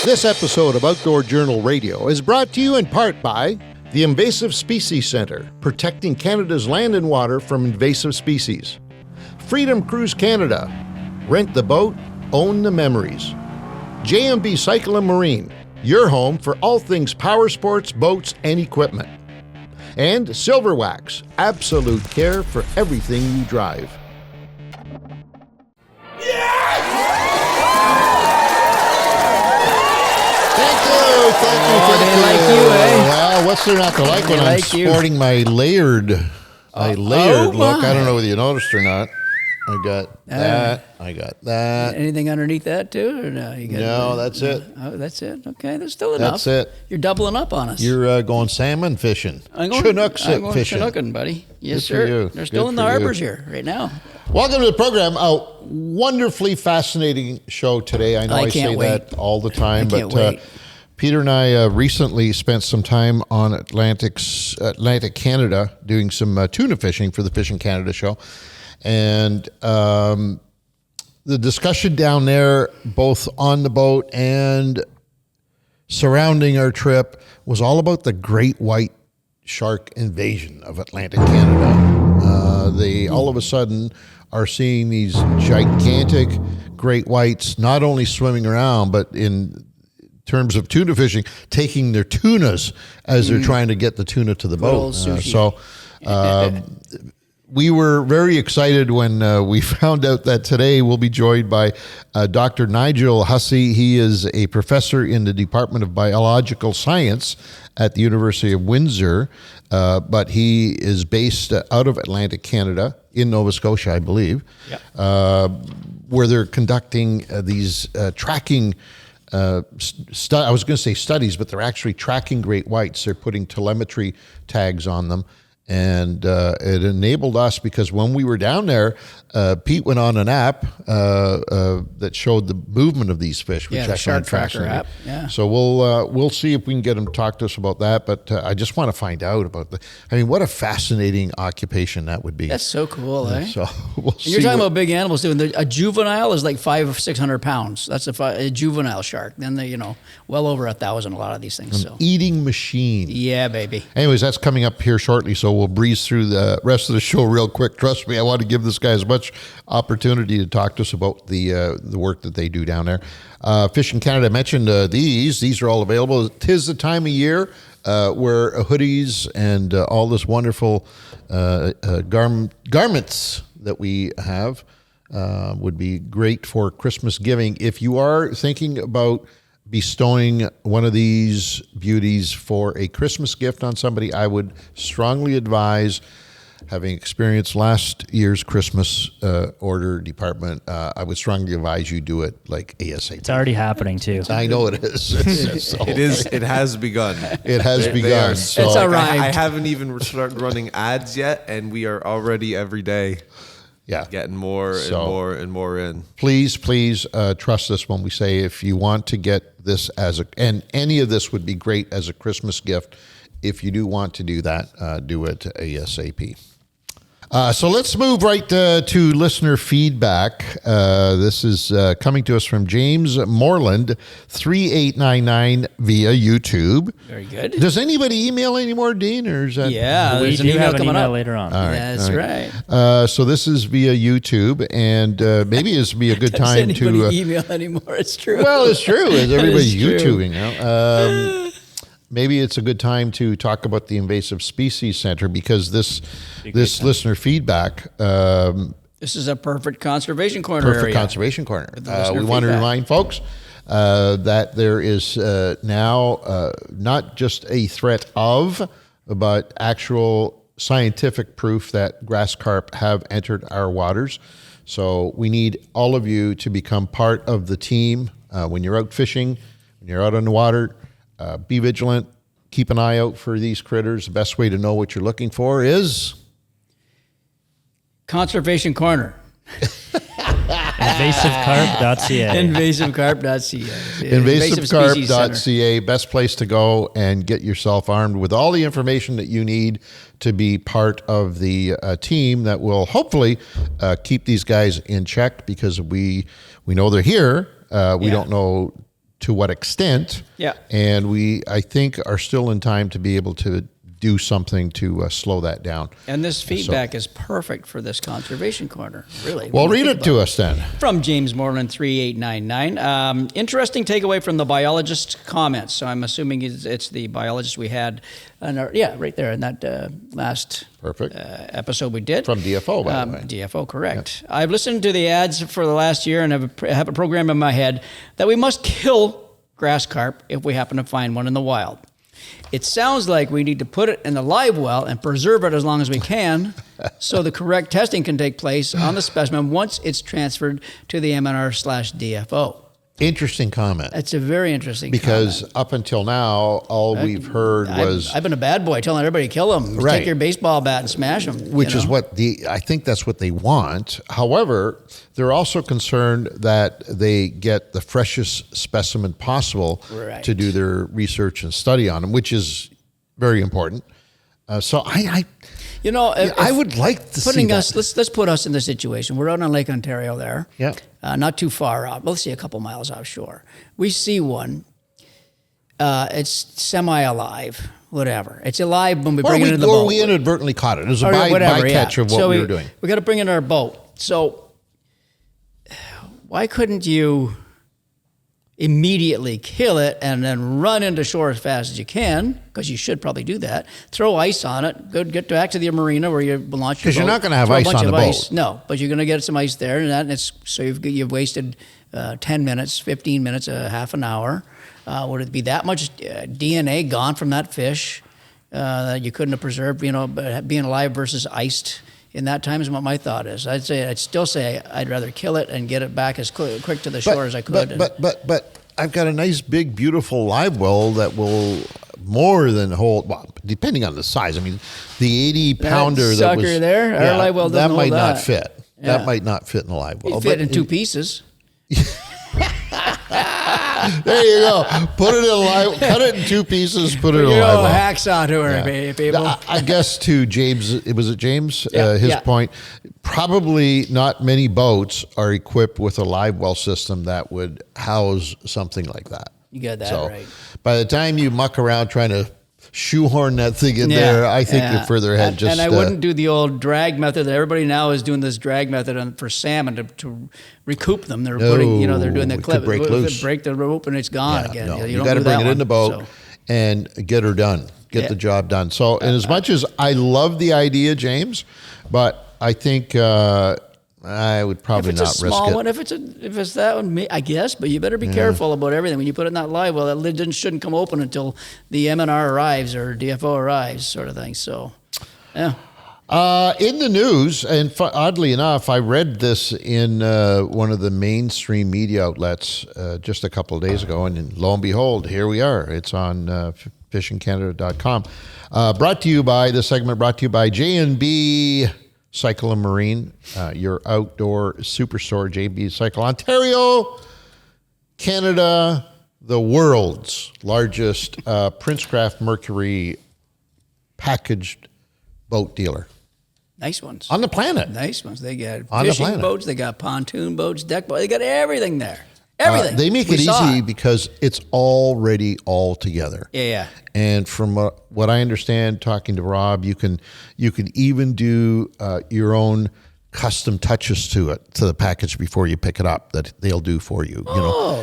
This episode of Outdoor Journal Radio is brought to you in part by the Invasive Species Centre, protecting Canada's land and water from invasive species. Freedom Cruise Canada, rent the boat, own the memories. JMB Cycle and Marine, your home for all things power sports, boats, and equipment. And Silver Wax, absolute care for everything you drive. Thank you. They like you, eh? Well, what's there not to like when I'm sporting my layered look? I don't know whether you noticed or not. I got that. I got that. Anything underneath that too, or no? No, that's it. Oh, that's it. Okay, that's still enough. That's it. You're doubling up on us. You're going salmon fishing. I'm going fishing. Chinooking, buddy. Yes, Good sir. for you. They're still Good in the for you. harbors here right now. Welcome to the program. A wonderfully fascinating show today. I know I say that all the time, but Peter and I recently spent some time on Atlantic Canada doing some tuna fishing for the Fishing Canada show. And the discussion down there, both on the boat and surrounding our trip, was all about the great white shark invasion of Atlantic Canada. They all of a sudden are seeing these gigantic great whites not only swimming around, but in terms of tuna fishing, taking their tunas as they're trying to get the tuna to the boat. We were very excited when we found out that today we'll be joined by Dr. Nigel Hussey. He is a professor in the Department of Biological Science at the University of Windsor, but he is based out of Atlantic Canada in Nova Scotia, I believe, where they're conducting these tracking I was going to say studies, but they're actually tracking great whites. They're putting telemetry tags on them. And it enabled us, because when we were down there, Pete went on an app that showed the movement of these fish, which the Shark Tracker app. Yeah. So we'll see if we can get him to talk to us about that. But I just want to find out about what a fascinating occupation that would be. That's so cool, eh? So we'll see. You're talking about big animals too. A juvenile is like 500 or 600 pounds. That's a juvenile shark. Then they, well over 1,000. A lot of these things. Eating machine. Yeah, baby. Anyways, that's coming up here shortly. So we'll breeze through the rest of the show real quick. Trust me, I want to give this guy as much opportunity to talk to us about the work that they do down there. Fishing Canada, I mentioned these are all available. 'Tis the time of year where hoodies and all this wonderful garments that we have would be great for Christmas giving. If you are thinking about bestowing one of these beauties for a Christmas gift on somebody, I would strongly advise, having experienced last year's Christmas order department, I would strongly advise you do it like ASAP. It's already happening too. I know it is. It is. It has begun. It has begun. So it's arrived. I haven't even started running ads yet, and we are already every day. Yeah, getting more and more and more in. Please trust us when we say, if you want to get this and any of this would be great as a Christmas gift. If you do want to do that, do it ASAP. So let's move right to listener feedback. This is coming to us from James Moreland, 3899 via YouTube. Very good. Does anybody email anymore, Dean, or is that? Yeah, we there's do an have an coming email up later on. That's right. So this is via YouTube, and maybe this would be a good time to email anymore. It's true. Well, it's true. Everybody's YouTubing true. now. Maybe it's a good time to talk about the Invasive Species Centre, because this listener feedback. This is a perfect conservation corner area. Conservation corner. We want to remind folks that there is now not just a threat of, but actual scientific proof that grass carp have entered our waters. So we need all of you to become part of the team when you're out fishing, when you're out on the water. Be vigilant. Keep an eye out for these critters. The best way to know what you're looking for is Conservation Corner. InvasiveCarp.ca. InvasiveCarp.ca. InvasiveCarp.ca. Best place to go and get yourself armed with all the information that you need to be part of the team that will hopefully keep these guys in check, because we know they're here. We don't know to what extent. Yeah. And I think, are still in time to be able to do something to slow that down. And this feedback is perfect for this conservation corner, really. Well, read it to us then. From James Moreland 3899. Interesting takeaway from the biologist's comments. So I'm assuming it's the biologist we had, right there in that last episode we did. From DFO, by the way. DFO, correct. Yeah. I've listened to the ads for the last year and have a program in my head that we must kill grass carp if we happen to find one in the wild. It sounds like we need to put it in the live well and preserve it as long as we can so the correct testing can take place on the specimen once it's transferred to the MNR/DFO. Interesting comment. It's a very interesting because comment. Up until now, all we've heard was... I've been a bad boy telling everybody to kill them. Right. Take your baseball bat and smash them. Which is what I think that's what they want. However, they're also concerned that they get the freshest specimen possible to do their research and study on them, which is very important. So I would like to see that. Let's put us in the situation. We're out on Lake Ontario there. Yeah. Not too far out. Let's see, a couple miles offshore. We see one. It's semi-alive, whatever. It's alive when we bring it in the boat. Or we inadvertently caught it. It was a bycatch of what we were doing. We got to bring it in our boat. So why couldn't you immediately kill it and then run into shore as fast as you can, because you should probably do that. Throw ice on it. Get back to the marina where you launch your boat. Because you're not going to have ice on the boat. No, but you're going to get some ice there, and so you've wasted 10 minutes, 15 minutes, half an hour. Would it be that much DNA gone from that fish that you couldn't have preserved? Being alive versus iced in that time is what my thought is. I'd still say I'd rather kill it and get it back as quick to the shore as I could. But I've got a nice, big, beautiful live well that will more than hold. Well, depending on the size. I mean, the 80-pounder that was there. Our live well doesn't hold that might not fit. Yeah. That might not fit in the live well. It fit in two pieces. There you go. Put it in cut it in two pieces. Put it in a live well. Hacksaw to her, people. I guess to James, was it James? His point. Probably not many boats are equipped with a live well system that would house something like that. You got that right. By the time you muck around trying to shoehorn that thing in there, I think you're further ahead. And I wouldn't do the old drag method that everybody now is doing. This drag method for salmon to recoup them. They're they're doing the clip, break the rope, and it's gone again. No. You got to bring it in the boat and get her done. Get the job done. So, and as much as I love the idea, James, but I think I would probably not risk it. If it's a small one, if it's that one, I guess, but you better be careful about everything. When you put it in that live well, that lid shouldn't come open until the MNR arrives or DFO arrives, sort of thing. So, yeah. In the news, and oddly enough, I read this in one of the mainstream media outlets just a couple of days ago, and lo and behold, here we are. It's on fishingcanada.com. This segment brought to you by J&B Cycle and Marine, your outdoor superstore, J&B Cycle. Ontario, Canada, the world's largest Princecraft Mercury packaged boat dealer. Nice ones. On the planet. Nice ones. They got fishing boats, they got pontoon boats, deck boats, they got everything there. Everything. They make it easy because it's already all together. Yeah. And from what I understand, talking to Rob, you can even do your own custom touches to the package before you pick it up that they'll do for you.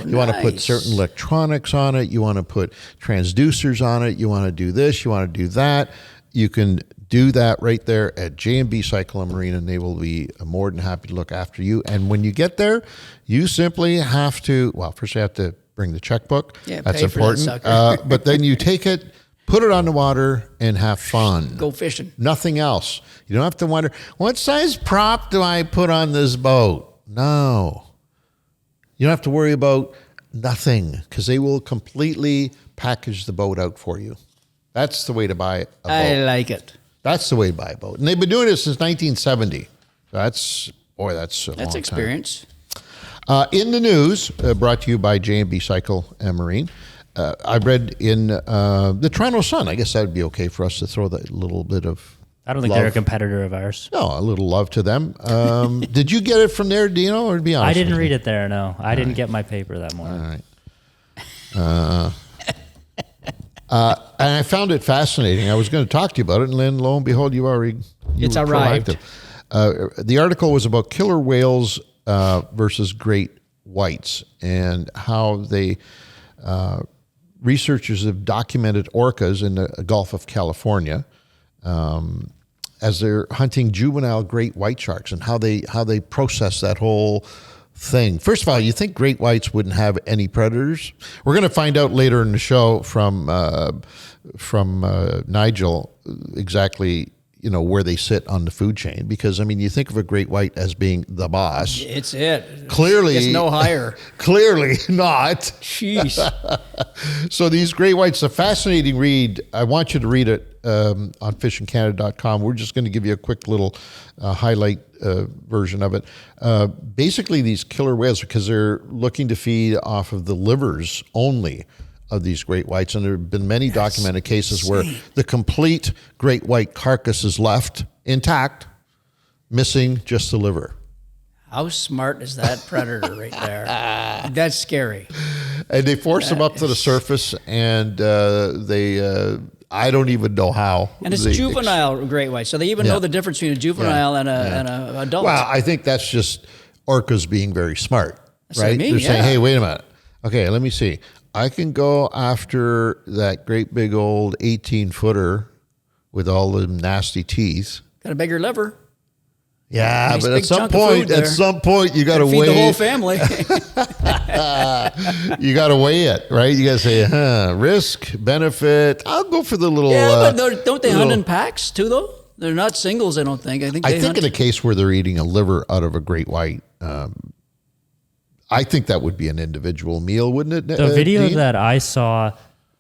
You want to put certain electronics on it. You want to put transducers on it. You want to do this. You want to do that. You can do that right there at J&B Cycle and Marine, and they will be more than happy to look after you. And when you get there, you simply have to, first you have to bring the checkbook. Yeah, that's pay for important. That sucker. But then you take it, put it on the water, and have fun. Go fishing. Nothing else. You don't have to wonder, what size prop do I put on this boat? No. You don't have to worry about nothing, because they will completely package the boat out for you. That's the way to buy a boat. I like it. That's the way to buy a boat. And they've been doing it since 1970. That's a long experience. Time. In the news, brought to you by J&B Cycle and Marine, I read in the Toronto Sun, I guess that would be okay for us to throw that little bit of I don't think they're a competitor of ours. No, a little love to them. Did you get it from there, Dino, or to be honest? I didn't read it there, no. I didn't get my paper that morning. All right. And I found it fascinating. I was going to talk to you about it, and then lo and behold, It's arrived. The article was about killer whales versus great whites, and how they researchers have documented orcas in the Gulf of California as they're hunting juvenile great white sharks, and how they process that whole thing. First of all, you think great whites wouldn't have any predators? We're going to find out later in the show from Nigel exactly where they sit on the food chain, because I mean, you think of a great white as being the boss. It's it. Clearly, it's no higher. Clearly not. Jeez. So these great whites, a fascinating read. I want you to read it on fishingcanada.com. We're just going to give you a quick little highlight version of it. Basically, these killer whales, because they're looking to feed off of the livers only of these great whites, and there have been many documented cases where the complete great white carcass is left intact, missing just the liver. How smart is that predator right there? That's scary. And they force them up to the surface, and I don't even know how. And it's juvenile great white, so they even know the difference between a juvenile and an adult. Well, I think that's just orcas being very smart, That's right? what I mean, They're saying, hey, wait a minute. Okay, let me see. I can go after that great big old 18-footer with all the nasty teeth. Got a bigger liver. Yeah, Nice but big at some chunk of food point, you got to feed weigh the whole family. You got to weigh it, right? You got to say, risk, benefit. I'll go for the little. Yeah, but don't they hunt in packs too, though? They're not singles, I don't think. I think in a case where they're eating a liver out of a great white, I think that would be an individual meal, wouldn't it? The video Dean? that I saw,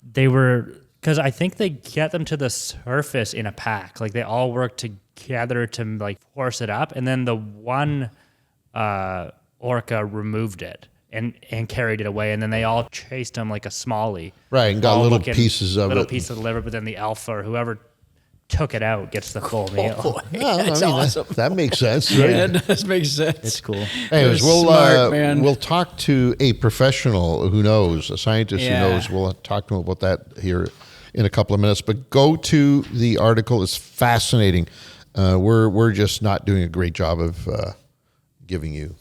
they were, because I think they get them to the surface in a pack. Like they all work together to like force it up, and then the one orca removed it and carried it away, and then they all chased him like a smallie. Right, and got all little pieces of little it. piece of the liver, but then the alpha or whoever took it out gets the full meal. Boy, Well, that's awesome. That makes sense, right? Yeah, that does make sense. It's cool. Anyways, smart, man. we'll talk to a professional who knows, a scientist who knows. We'll talk to him about that here in a couple of minutes. But go to the article; it's fascinating. We're just not doing a great job of giving you.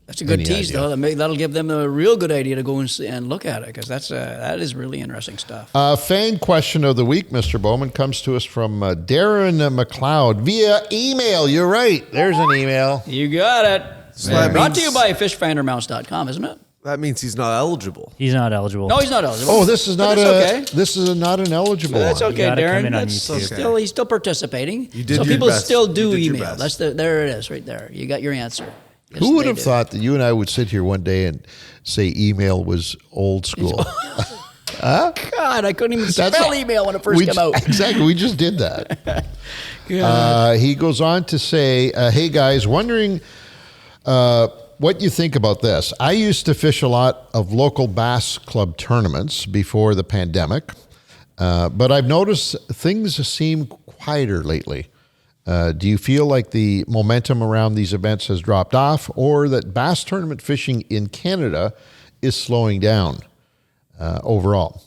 That's a good any tease, idea. though. That'll give them a real good idea to go and look at it, because that is really interesting stuff. Fan question of the week, Mr. Bowman, comes to us from Darren McLeod via email. You're right. There's an email. You got it. So Brought to you by fishfindermounts.com, isn't it? That means he's not eligible. He's not eligible. No, he's not eligible. Oh, this is not okay. This is not an eligible That's one. okay, gotta come Darren. in on That's YouTube. he's still participating. You did so your people best. still You do did your email. best. There it is, right there. You got your answer. Yes, Who would they have do. thought that you and I would sit here one day and say email was old school? God, I couldn't even spell email when it first came out. Exactly. We just did that. He goes on to say, hey guys, wondering what you think about this. I used to fish a lot of local bass club tournaments before the pandemic, but I've noticed things seem quieter lately. Do you feel like the momentum around these events has dropped off, or that bass tournament fishing in Canada is slowing down overall?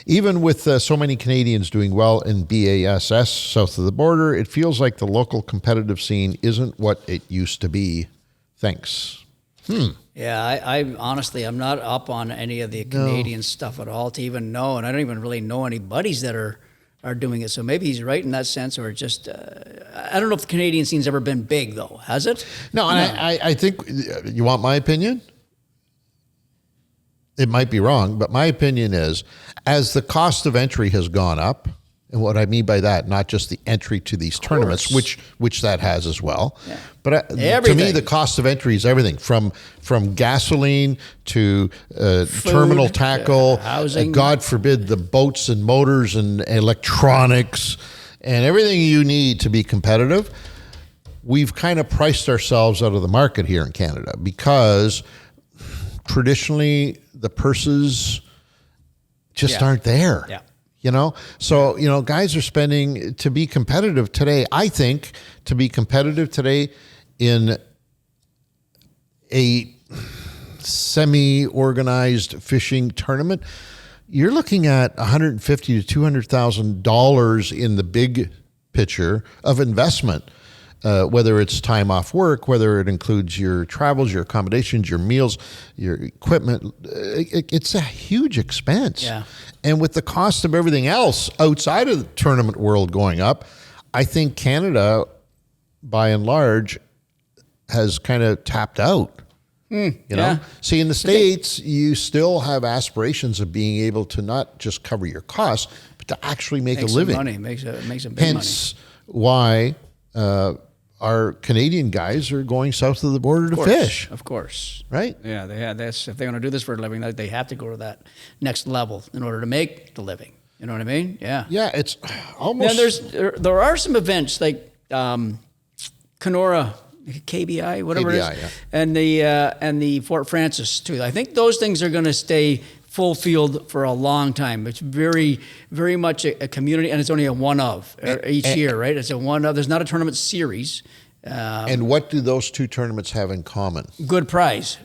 Even with so many Canadians doing well in BASS south of the border, it feels like the local competitive scene isn't what it used to be. Thanks. Yeah, I honestly, I'm not up on any of the Canadian stuff at all to even know, and I don't even really know any buddies that are doing it. So maybe he's right in that sense, or just, I don't know if the Canadian scene's ever been big, though. Has it? No, and I think, you want my opinion? It might be wrong, but my opinion is, as the cost of entry has gone up, and what I mean by that, not just the entry to these tournaments, which that has as well, but to me, the cost of entry is everything from gasoline to terminal tackle, housing. God forbid, the boats and motors and electronics and everything you need to be competitive. We've kind of priced ourselves out of the market here in Canada because traditionally the purses just aren't there. Yeah. So, guys are spending to be competitive today. I think to be competitive today in a semi-organized fishing tournament, you're looking at $150,000 to $200,000 in the big picture of investment. Whether it's time off work, whether it includes your travels, your accommodations, your meals, your equipment, it's a huge expense. Yeah. And with the cost of everything else outside of the tournament world going up, I think Canada, by and large, has kind of tapped out. You know, see, in the States, you still have aspirations of being able to not just cover your costs, but to actually make a living. Money makes some big Hence, why our Canadian guys are going south of the border to fish. Of course. Right? Yeah, they have this. If they're going to do this for a living, they have to go to that next level in order to make the living. You know what I mean? Yeah. Yeah, it's almost. There are some events like Kenora, KBI, whatever KBI, it is, yeah. and the Fort Francis too. I think those things are going to stay full field for a long time. It's very, very much a community, and it's only a one of each year, right? It's a one of. There's not a tournament series. And what do those two tournaments have in common? Good prize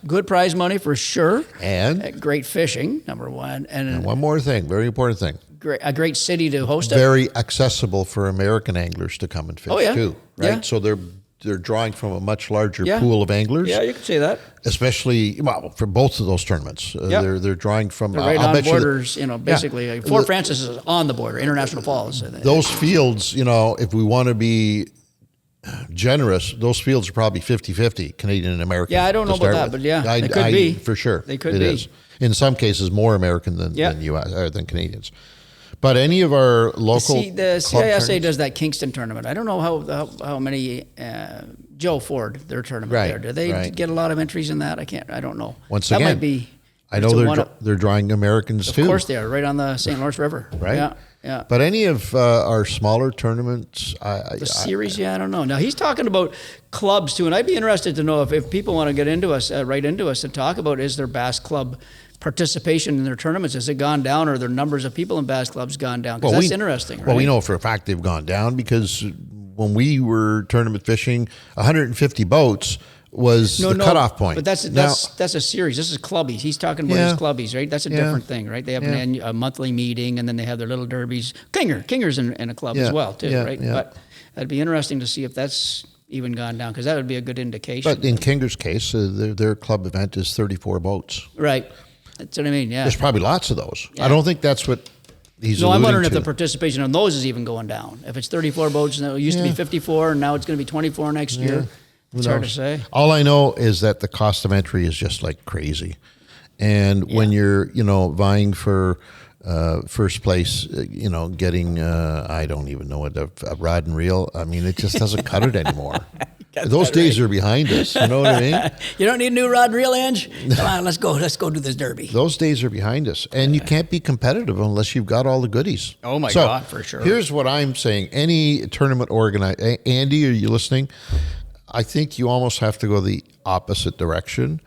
money for sure, and great fishing, number one, and one more thing, very important thing. A great city to host it. Very accessible for American anglers to come and fish too, right? Yeah. So they're drawing from a much larger pool of anglers. Yeah, you could say that. Especially, well, for both of those tournaments, they're drawing from. They're right on borders, basically. Fort Francis is on the border, International Falls. Those fields, if we want to be generous, those fields are probably 50-50 Canadian and American. Yeah, I don't know about that, but they could be. For sure. They could be. It is. In some cases, more American than U.S. or than Canadians. But any of our local the CISA does that Kingston tournament. I don't know how many Joe Ford their tournament there. Do they get a lot of entries in that? I don't know. Once that again, might be. I know they're drawing Americans too. Of course they are, right on the St. Lawrence River. Right. Yeah. But any of our smaller tournaments, the series, I don't know. Now he's talking about clubs too, and I'd be interested to know if people want to get into us, write into us and talk about is their bass club participation in their tournaments, has it gone down, or their numbers of people in bass clubs gone down? Because that's interesting, right? Well, we know for a fact they've gone down because when we were tournament fishing, 150 boats was the cutoff point. But that's a series. This is clubbies. He's talking about his clubbies, right? That's a different thing, right? They have a monthly meeting, and then they have their little derbies. Kinger's in a club as well, too, right? Yeah. But it'd be interesting to see if that's even gone down, because that would be a good indication. But in Kinger's case, their club event is 34 boats. Right. That's what I mean, yeah. There's probably lots of those. Yeah. I don't think that's what he's alluding to. No, I'm wondering if the participation on those is even going down. If it's 34 boats, and it used to be 54, and now it's going to be 24 next year. It's hard to say. All I know is that the cost of entry is just like crazy. And when you're, vying for first place, getting, I don't even know what, a rod and reel, I mean, it just doesn't cut it anymore. Those days are behind us. You know what I mean? You don't need a new rod and reel, Ange? Come on, let's go do this derby. Those days are behind us. And you can't be competitive unless you've got all the goodies. Oh, my God, for sure. Here's what I'm saying. Any tournament organizer, Andy, are you listening? I think you almost have to go the opposite direction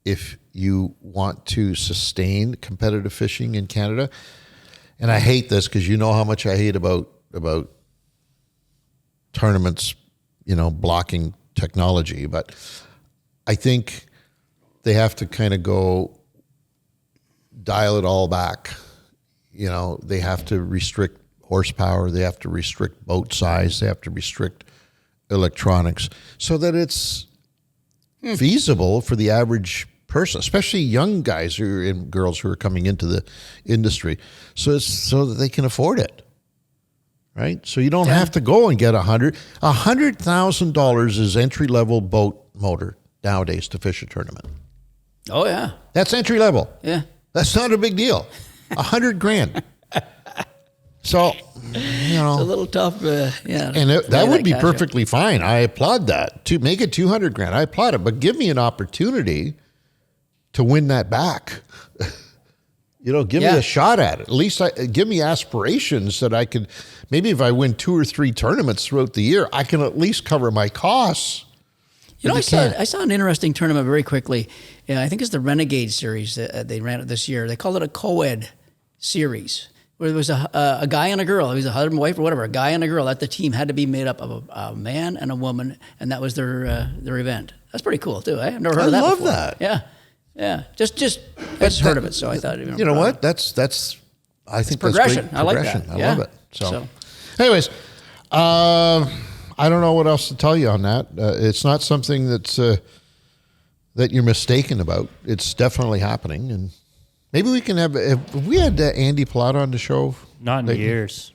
if you want to sustain competitive fishing in Canada. And I hate this because you know how much I hate about tournaments, blocking technology. But I think they have to kind of go dial it all back. They have to restrict horsepower. They have to restrict boat size. They have to restrict electronics so that it's feasible for the average person, especially young guys and girls who are coming into the industry, so that they can afford it. Right? So you don't have to go and get $100,000 is entry-level boat motor nowadays to fish a tournament. Oh, yeah. That's entry level. Yeah. That's not a big deal. $100,000. So, it's a little tough. And that would be perfectly fine. I applaud that. To make it $200,000, I applaud it. But give me an opportunity to win that back. Give me a shot at it. At least give me aspirations that I could. Maybe if I win 2 or 3 tournaments throughout the year, I can at least cover my costs. I saw an interesting tournament very quickly. I think it's the Renegade Series that they ran it this year. They called it a co-ed series, where there was a guy and a girl. It was a husband and wife or whatever. A guy and a girl. That the team had to be made up of a man and a woman, and that was their event. That's pretty cool too. I've never heard of that before. I love that. Yeah. Yeah, just I just heard of it, so I thought. You know what? That's. I think that's progression. great I like progression. that. I Yeah. love it. So. Anyways, I don't know what else to tell you on that. It's not something that's that you're mistaken about. It's definitely happening, and maybe we can have. If we had Andy Pilato on the show, Not in years.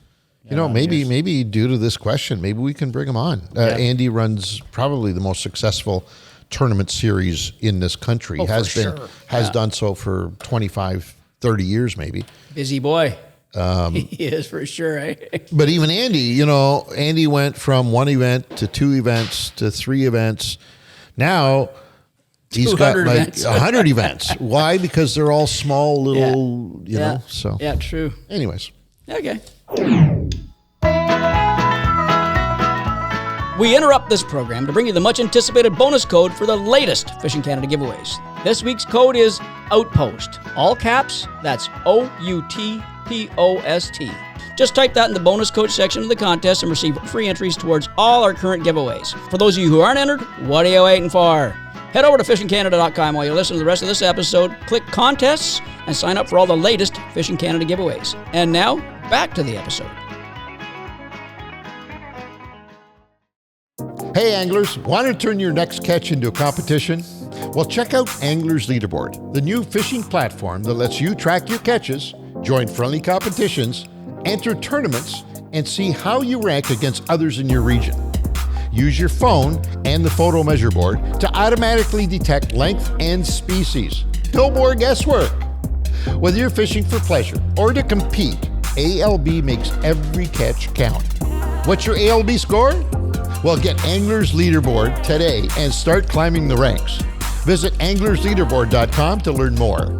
You know, maybe due to this question, maybe we can bring him on. Andy runs probably the most successful tournament series in this country. Has done so for 25, 30 years maybe. Busy boy. He is for sure. Eh? But even Andy, Andy went from one event to 2 events to 3 events. Now he's got like events. 100 events. Why? Because they're all small little, you know. So yeah, true. Anyways. Okay. We interrupt this program to bring you the much anticipated bonus code for the latest Fishing Canada giveaways. This week's code is Outpost. All caps, that's OUTPOST. Just type that in the bonus code section of the contest and receive free entries towards all our current giveaways. For those of you who aren't entered, what are you waiting for? Head over to fishingcanada.com while you listen to the rest of this episode, click contests, and sign up for all the latest Fishing Canada giveaways. And now, back to the episode. Hey anglers, want to turn your next catch into a competition? Well, check out Anglers Leaderboard, the new fishing platform that lets you track your catches, join friendly competitions, enter tournaments, and see how you rank against others in your region. Use your phone and the photo measure board to automatically detect length and species. No more guesswork. Whether you're fishing for pleasure or to compete, ALB makes every catch count. What's your ALB score? Well, get Anglers Leaderboard today and start climbing the ranks. Visit anglersleaderboard.com to learn more.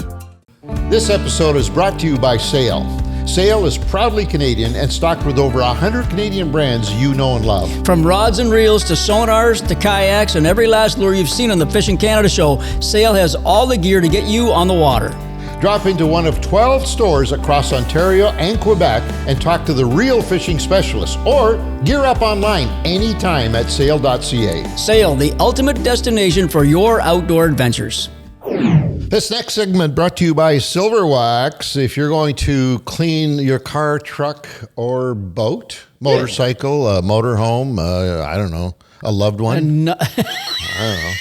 This episode is brought to you by Sail. Sail is proudly Canadian and stocked with over 100 Canadian brands you know and love. From rods and reels to sonars to kayaks and every last lure you've seen on the Fishing Canada show, Sail has all the gear to get you on the water. Drop into one of 12 stores across Ontario and Quebec and talk to the real fishing specialists, or gear up online anytime at sail.ca. Sail, the ultimate destination for your outdoor adventures. This next segment brought to you by Silver Wax. If you're going to clean your car, truck, or boat, motorcycle, motorhome, I don't know, a loved one. I don't know.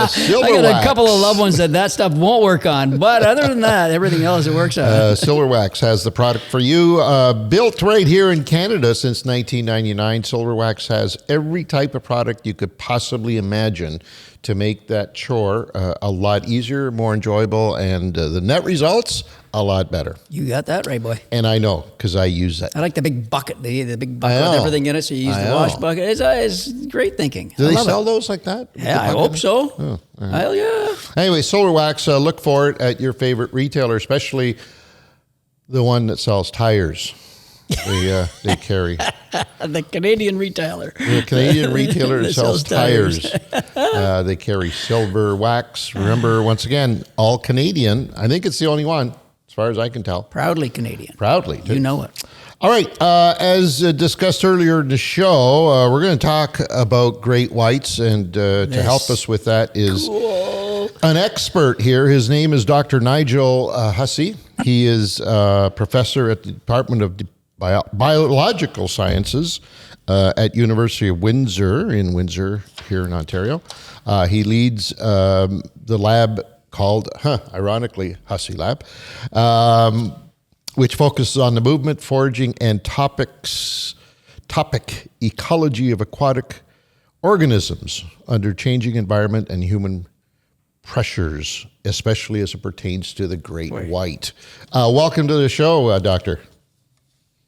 Silver I got Wax. a couple of loved ones that stuff won't work on, but other than that, everything else it works on. Silver Wax has the product for you. Built right here in Canada since 1999, Silver Wax has every type of product you could possibly imagine to make that chore a lot easier, more enjoyable, and the net results a lot better. You got that right, boy. And I know, because I use that. I like the big bucket, the big bucket with everything in it, so you use the wash bucket. It's great thinking. Do they sell those like that? Yeah, I hope so. Oh, hell yeah. Anyway, Silver Wax, look for it at your favorite retailer, especially the one that sells tires. They carry. The Canadian retailer. The Canadian retailer that sells tires. They carry Silver Wax. Remember, once again, all Canadian. I think it's the only one, as far as I can tell. Proudly Canadian. Proudly. You know it. All right. As discussed earlier in the show, we're going to talk about great whites, and to help us with that is an expert here. His name is Dr. Nigel Hussey. He is a professor at the Department of Biological Sciences at University of Windsor in Windsor here in Ontario. He leads the lab called, ironically, Hussey Lab, which focuses on the movement, foraging, and topic ecology of aquatic organisms under changing environment and human pressures, especially as it pertains to the great white. Welcome to the show, Doctor.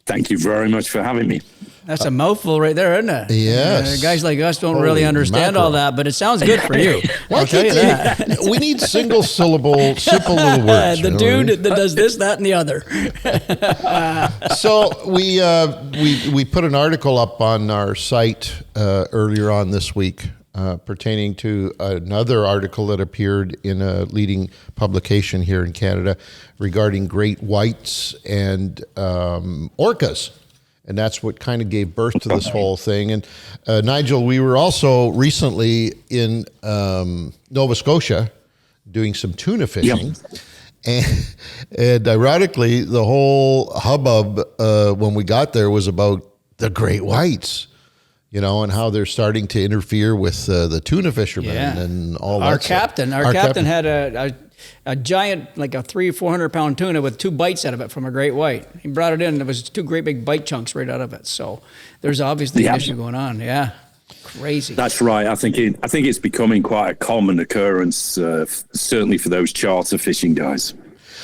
Thank you very much for having me. That's a mouthful right there, isn't it? Yes. Guys like us don't really understand all that, but it sounds good for you. I'll tell you that. We need single syllable, simple little words. The dude that does this, that, and the other. So we put an article up on our site earlier on this week pertaining to another article that appeared in a leading publication here in Canada regarding great whites and orcas. And that's what kind of gave birth to this whole thing. And Nigel, we were also recently in Nova Scotia doing some tuna fishing. And ironically, the whole hubbub when we got there was about the great whites, and how they're starting to interfere with the tuna fishermen and all that. Our captain had a giant, like a 300-400 pound tuna with 2 bites out of it from a great white. He brought it in, and there was 2 great big bite chunks right out of it. So there's obviously an issue going on. Yeah. Crazy. That's right. I think it's becoming quite a common occurrence, certainly for those charter fishing guys.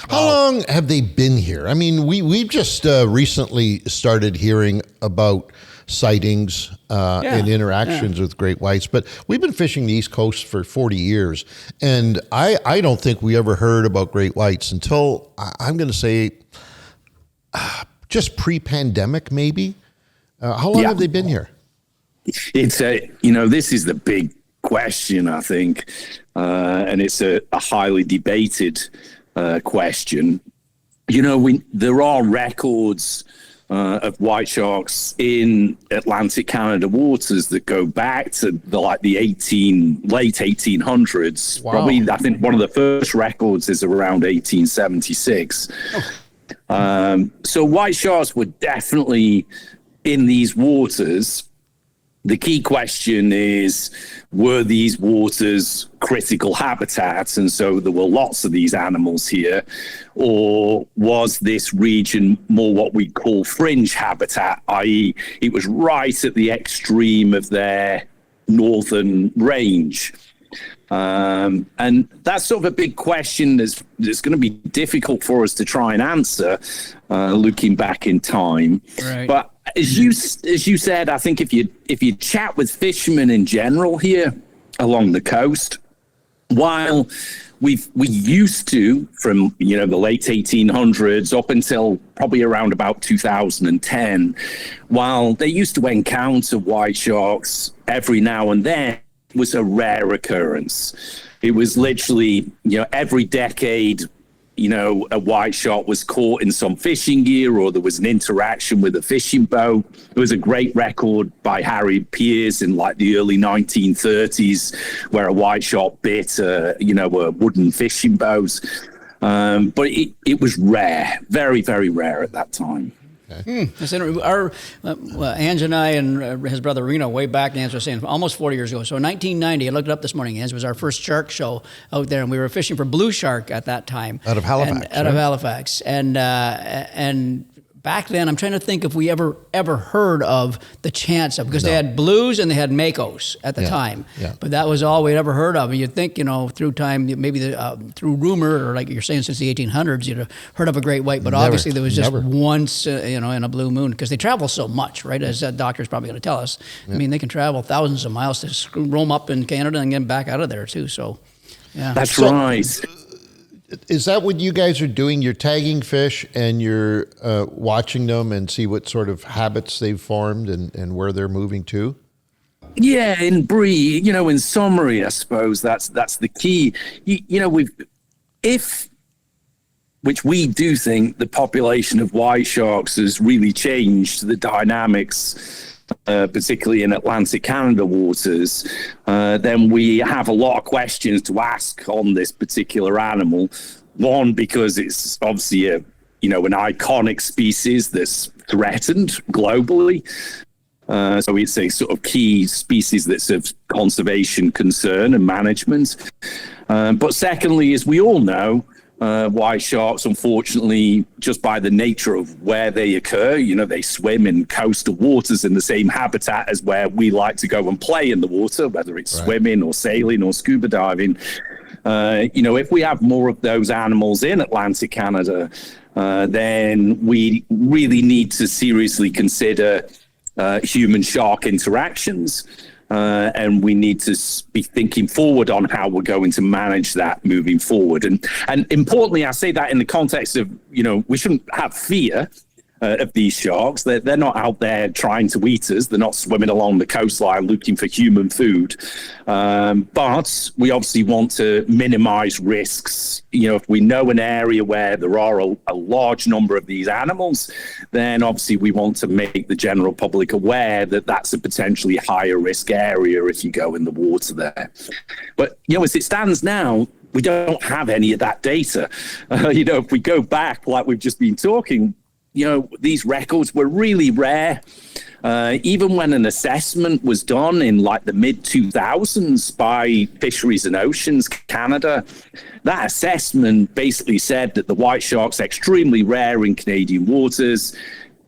How long have they been here? I mean, we've just recently started hearing about sightings and interactions with great whites, but we've been fishing the East Coast for 40 years, and I don't think we ever heard about great whites until, I'm going to say, just pre-pandemic, maybe. How long have they been here? It's this is the big question, I think, and it's a highly debated question. There are records of white sharks in Atlantic Canada waters that go back to the late 1800s. Wow. Probably, I think one of the first records is around 1876. So white sharks were definitely in these waters. The key question is, were these waters critical habitats? And so there were lots of these animals here. Or was this region more what we call fringe habitat, i.e. it was right at the extreme of their northern range? And that's sort of a big question that's going to be difficult for us to try and answer looking back in time. Right. But as you said, I think if you chat with fishermen in general here along the coast, while we used to, from the late 1800s up until probably around about 2010, while they used to encounter white sharks every now and then, it was a rare occurrence. It was literally every decade, a white shark was caught in some fishing gear, or there was an interaction with a fishing boat. There was a great record by Harry Pearce in the early 1930s where a white shark bit a wooden fishing boat. But it was rare, very, very rare at that time. Okay. Ange and I and his brother Reno, way back, Ange was saying, almost 40 years ago. So in 1990, I looked it up this morning, Ange, was our first shark show out there, and we were fishing for blue shark at that time. Out of Halifax. Out of Halifax. And back then, I'm trying to think if we ever heard of the chance of, because they had blues and they had makos at the time. Yeah. But that was all we'd ever heard of. And you'd think, through time, maybe through rumor, or like you're saying, since the 1800s, you'd have heard of a great white. But obviously there was just once, in a blue moon, because they travel so much, right? As that doctor's probably going to tell us. Yeah. I mean, they can travel thousands of miles to roam up in Canada and get back out of there too. So, yeah. That's right. Is that what you guys are doing? You're tagging fish and you're watching them and see what sort of habits they've formed and where they're moving to? Yeah, in brief, in summary, I suppose that's the key. Which we do think the population of white sharks has really changed the dynamics, particularly in Atlantic Canada waters, then we have a lot of questions to ask on this particular animal. One, because it's obviously an iconic species that's threatened globally. So it's a sort of key species that's of conservation concern and management. But secondly, as we all know, white sharks, unfortunately, just by the nature of where they occur, they swim in coastal waters in the same habitat as where we like to go and play in the water, whether it's swimming or sailing or scuba diving. If we have more of those animals in Atlantic Canada, then we really need to seriously consider human-shark interactions. And we need to be thinking forward on how we're going to manage that moving forward. And importantly, I say that in the context of, we shouldn't have fear of these sharks. They're not out there trying to eat us. They're not swimming along the coastline looking for human food. But we obviously want to minimize risks. If we know an area where there are a large number of these animals, then obviously we want to make the general public aware that that's a potentially higher risk area if you go in the water there. But, as it stands now, we don't have any of that data. If we go back, like we've just been talking, these records were really rare. Even when an assessment was done in like the mid 2000s by Fisheries and Oceans Canada, that assessment basically said that the white shark's extremely rare in Canadian waters.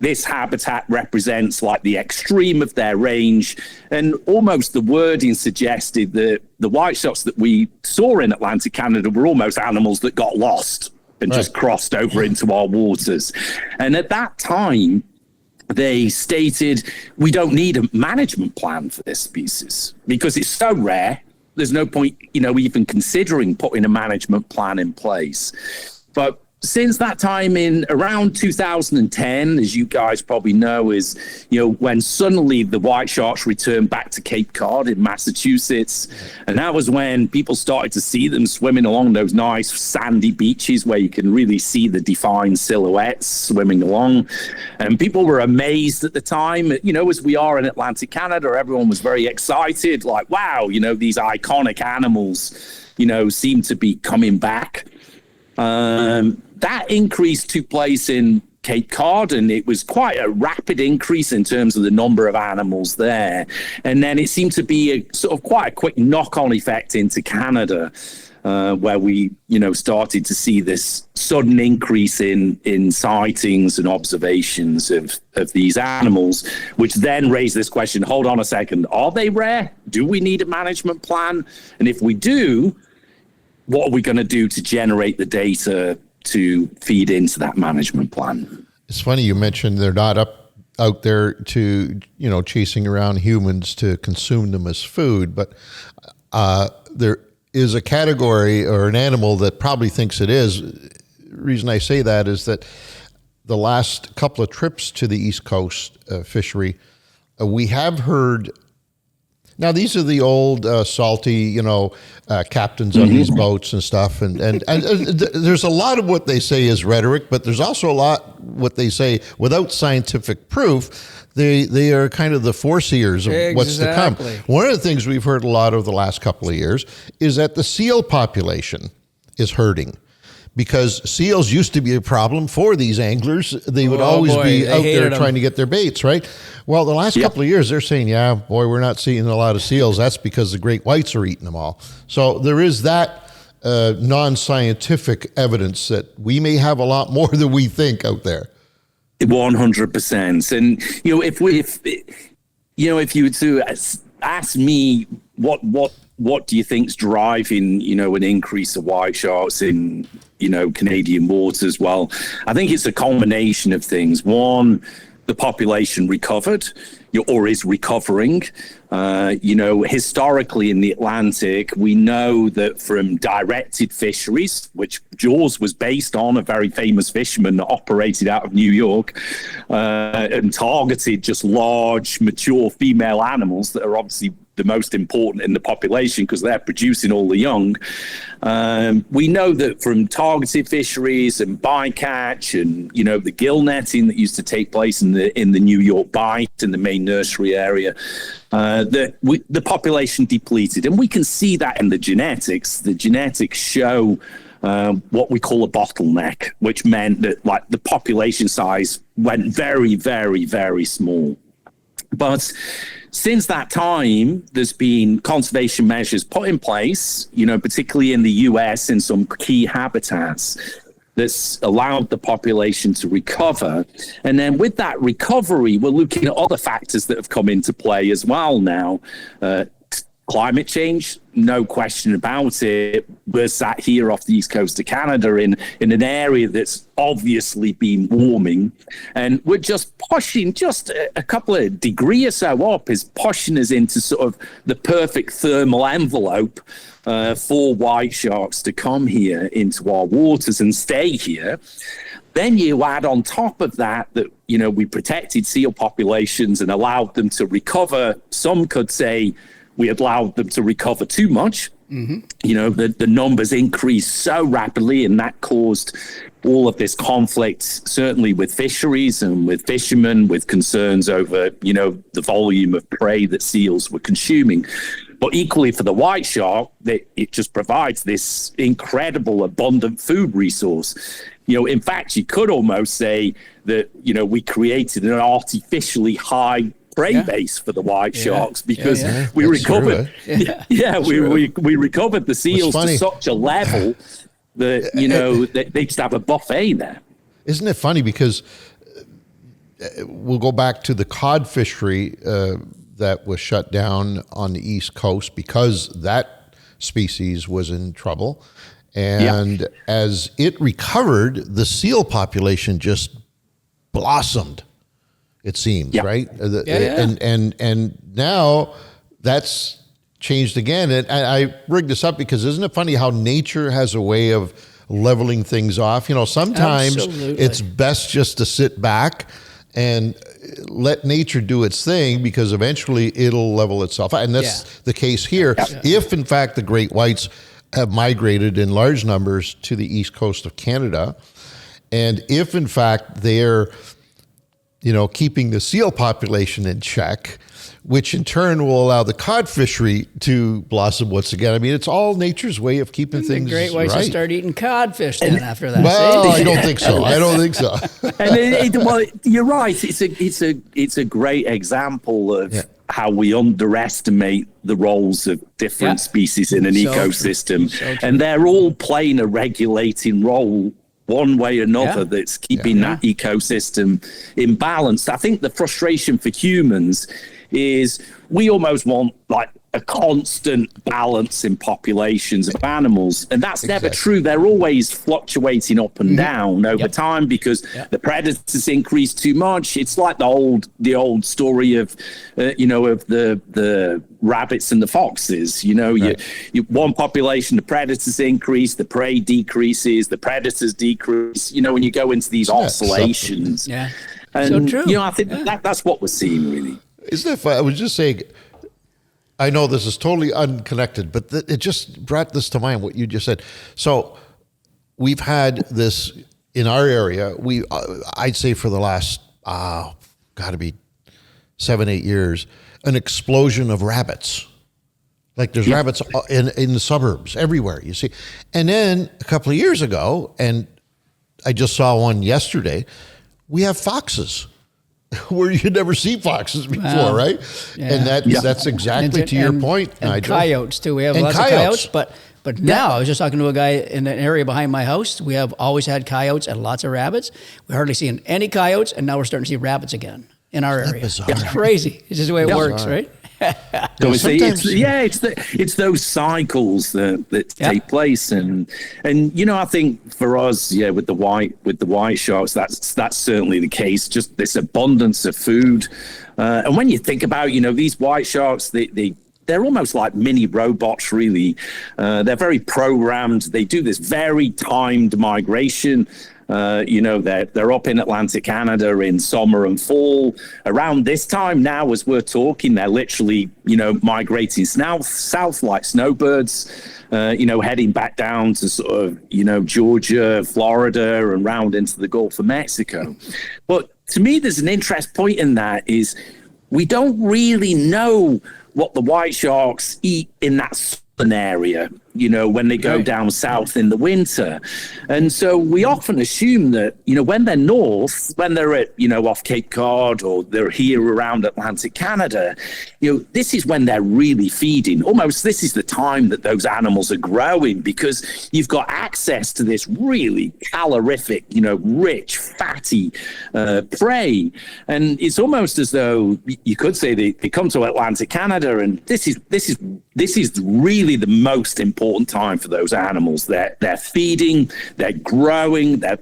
This habitat represents like the extreme of their range, and almost the wording suggested that the white sharks that we saw in Atlantic Canada were almost animals that got lost and just crossed over into our waters. And at that time, they stated, we don't need a management plan for this species because it's so rare. There's no point, even considering putting a management plan in place. But since that time in around 2010, as you guys probably know, is, when suddenly the white sharks returned back to Cape Cod in Massachusetts. And that was when people started to see them swimming along those nice sandy beaches where you can really see the defined silhouettes swimming along. And people were amazed at the time, as we are in Atlantic Canada, everyone was very excited, like, wow, these iconic animals, seem to be coming back. That increase took place in Cape Cod, and it was quite a rapid increase in terms of the number of animals there. And then it seemed to be a sort of quite a quick knock-on effect into Canada, where we, started to see this sudden increase in sightings and observations of these animals, which then raised this question, hold on a second, are they rare? Do we need a management plan? And if we do, what are we going to do to generate the data to feed into that management plan? It's funny you mentioned they're not out there to, chasing around humans to consume them as food, but there is a category or an animal that probably thinks it is. The reason I say that is that the last couple of trips to the East Coast fishery, we have heard. Now, these are the old salty, captains on these boats and stuff. And there's a lot of what they say is rhetoric, but there's also a lot what they say without scientific proof. They are kind of the foreseers of what's to come. One of the things we've heard a lot over the last couple of years is that the seal population is hurting. Because seals used to be a problem for these anglers. They would always be out there trying to get their baits, right? Well, the last couple of years, they're saying, we're not seeing a lot of seals. That's because the great whites are eating them all. So there is that non-scientific evidence that we may have a lot more than we think out there. 100%. And, if you were to ask me what do you think's driving, an increase of white sharks in, Canadian waters? Well, I think it's a combination of things. One, the population recovered or is recovering. Historically in the Atlantic, we know that from directed fisheries, which Jaws was based on, a very famous fisherman that operated out of New York, and targeted just large, mature female animals that are obviously the most important in the population because they're producing all the young. We know that from targeted fisheries and bycatch and, the gill netting that used to take place in the New York Bight in the main nursery area, the population depleted. And we can see that in the genetics. The genetics show what we call a bottleneck, which meant that the population size went very, very, very small. But since that time, there's been conservation measures put in place, particularly in the US in some key habitats that's allowed the population to recover. And then with that recovery, we're looking at other factors that have come into play as well now. Climate change, no question about it. We're sat here off the east coast of Canada in an area that's obviously been warming. And we're just pushing just a couple of degrees or so up is pushing us into sort of the perfect thermal envelope for white sharks to come here into our waters and stay here. Then you add on top of that, we protected seal populations and allowed them to recover. Some could say, we allowed them to recover too much. Mm-hmm. The numbers increased so rapidly, and that caused all of this conflict, certainly with fisheries and with fishermen, with concerns over, the volume of prey that seals were consuming. But equally for the white shark, it just provides this incredible, abundant food resource. In fact, you could almost say that, we created an artificially high prey base for the white sharks because we recovered. True, we recovered the seals to such a level that they just have a buffet there. Isn't it funny? Because we'll go back to the cod fishery that was shut down on the East Coast because that species was in trouble. And as it recovered, the seal population just blossomed, it seems, right? And now that's changed again. And I bring this up because isn't it funny how nature has a way of leveling things off? Sometimes it's best just to sit back and let nature do its thing because eventually it'll level itself out. And that's the case here. If, in fact, the great whites have migrated in large numbers to the east coast of Canada, and if, in fact, they're, keeping the seal population in check, which in turn will allow the cod fishery to blossom once again. I mean, it's all nature's way of keeping things right. The great whites will start eating codfish then after that. Well, I don't think so. And you're right. It's a great example of how we underestimate the roles of different species in an ecosystem. And they're all playing a regulating role one way or another that's keeping that ecosystem in balance. I think the frustration for humans is we almost want like a constant balance in populations of animals, and that's never true. They're always fluctuating up and down over time because the predators increase too much. It's like the old story of of the rabbits and the foxes. You one population, the predators increase, the prey decreases, the predators decrease. When you go into these oscillations, and so true. I think that's what we're seeing really. Isn't it fun? I was just saying, I know this is totally unconnected, but it just brought this to mind, what you just said. So we've had this in our area, I'd say for the last, got to be 7-8 years, an explosion of rabbits. Like there's rabbits in the suburbs everywhere, you see. And then a couple of years ago, and I just saw one yesterday, we have foxes. Where you never see foxes before, right? Yeah. And that's exactly to your point, and Nigel. Coyotes too. We have lots of coyotes, but now I was just talking to a guy in an area behind my house. We have always had coyotes and lots of rabbits. We hardly seen any coyotes, and now we're starting to see rabbits again in our area. It's crazy. It's just the way it works, right? So it's those cycles that take place, and I think for us, with the white sharks, that's certainly the case. Just this abundance of food, and when you think about these white sharks, they're almost like mini robots, really. They're very programmed. They do this very timed migration. They're up in Atlantic Canada in summer and fall. Around this time now, as we're talking, they're literally, migrating south like snowbirds, heading back down to sort of, Georgia, Florida, and round into the Gulf of Mexico. But to me, there's an interest point in that is we don't really know what the white sharks eat in that southern area, when they go down south in the winter. And so we often assume that, when they're north, when they're at, off Cape Cod or they're here around Atlantic Canada, this is when they're really feeding. Almost this is the time that those animals are growing because you've got access to this really calorific, rich, fatty prey. And it's almost as though you could say they come to Atlantic Canada, and this is really the most important time for those animals. They're feeding, they're growing, they're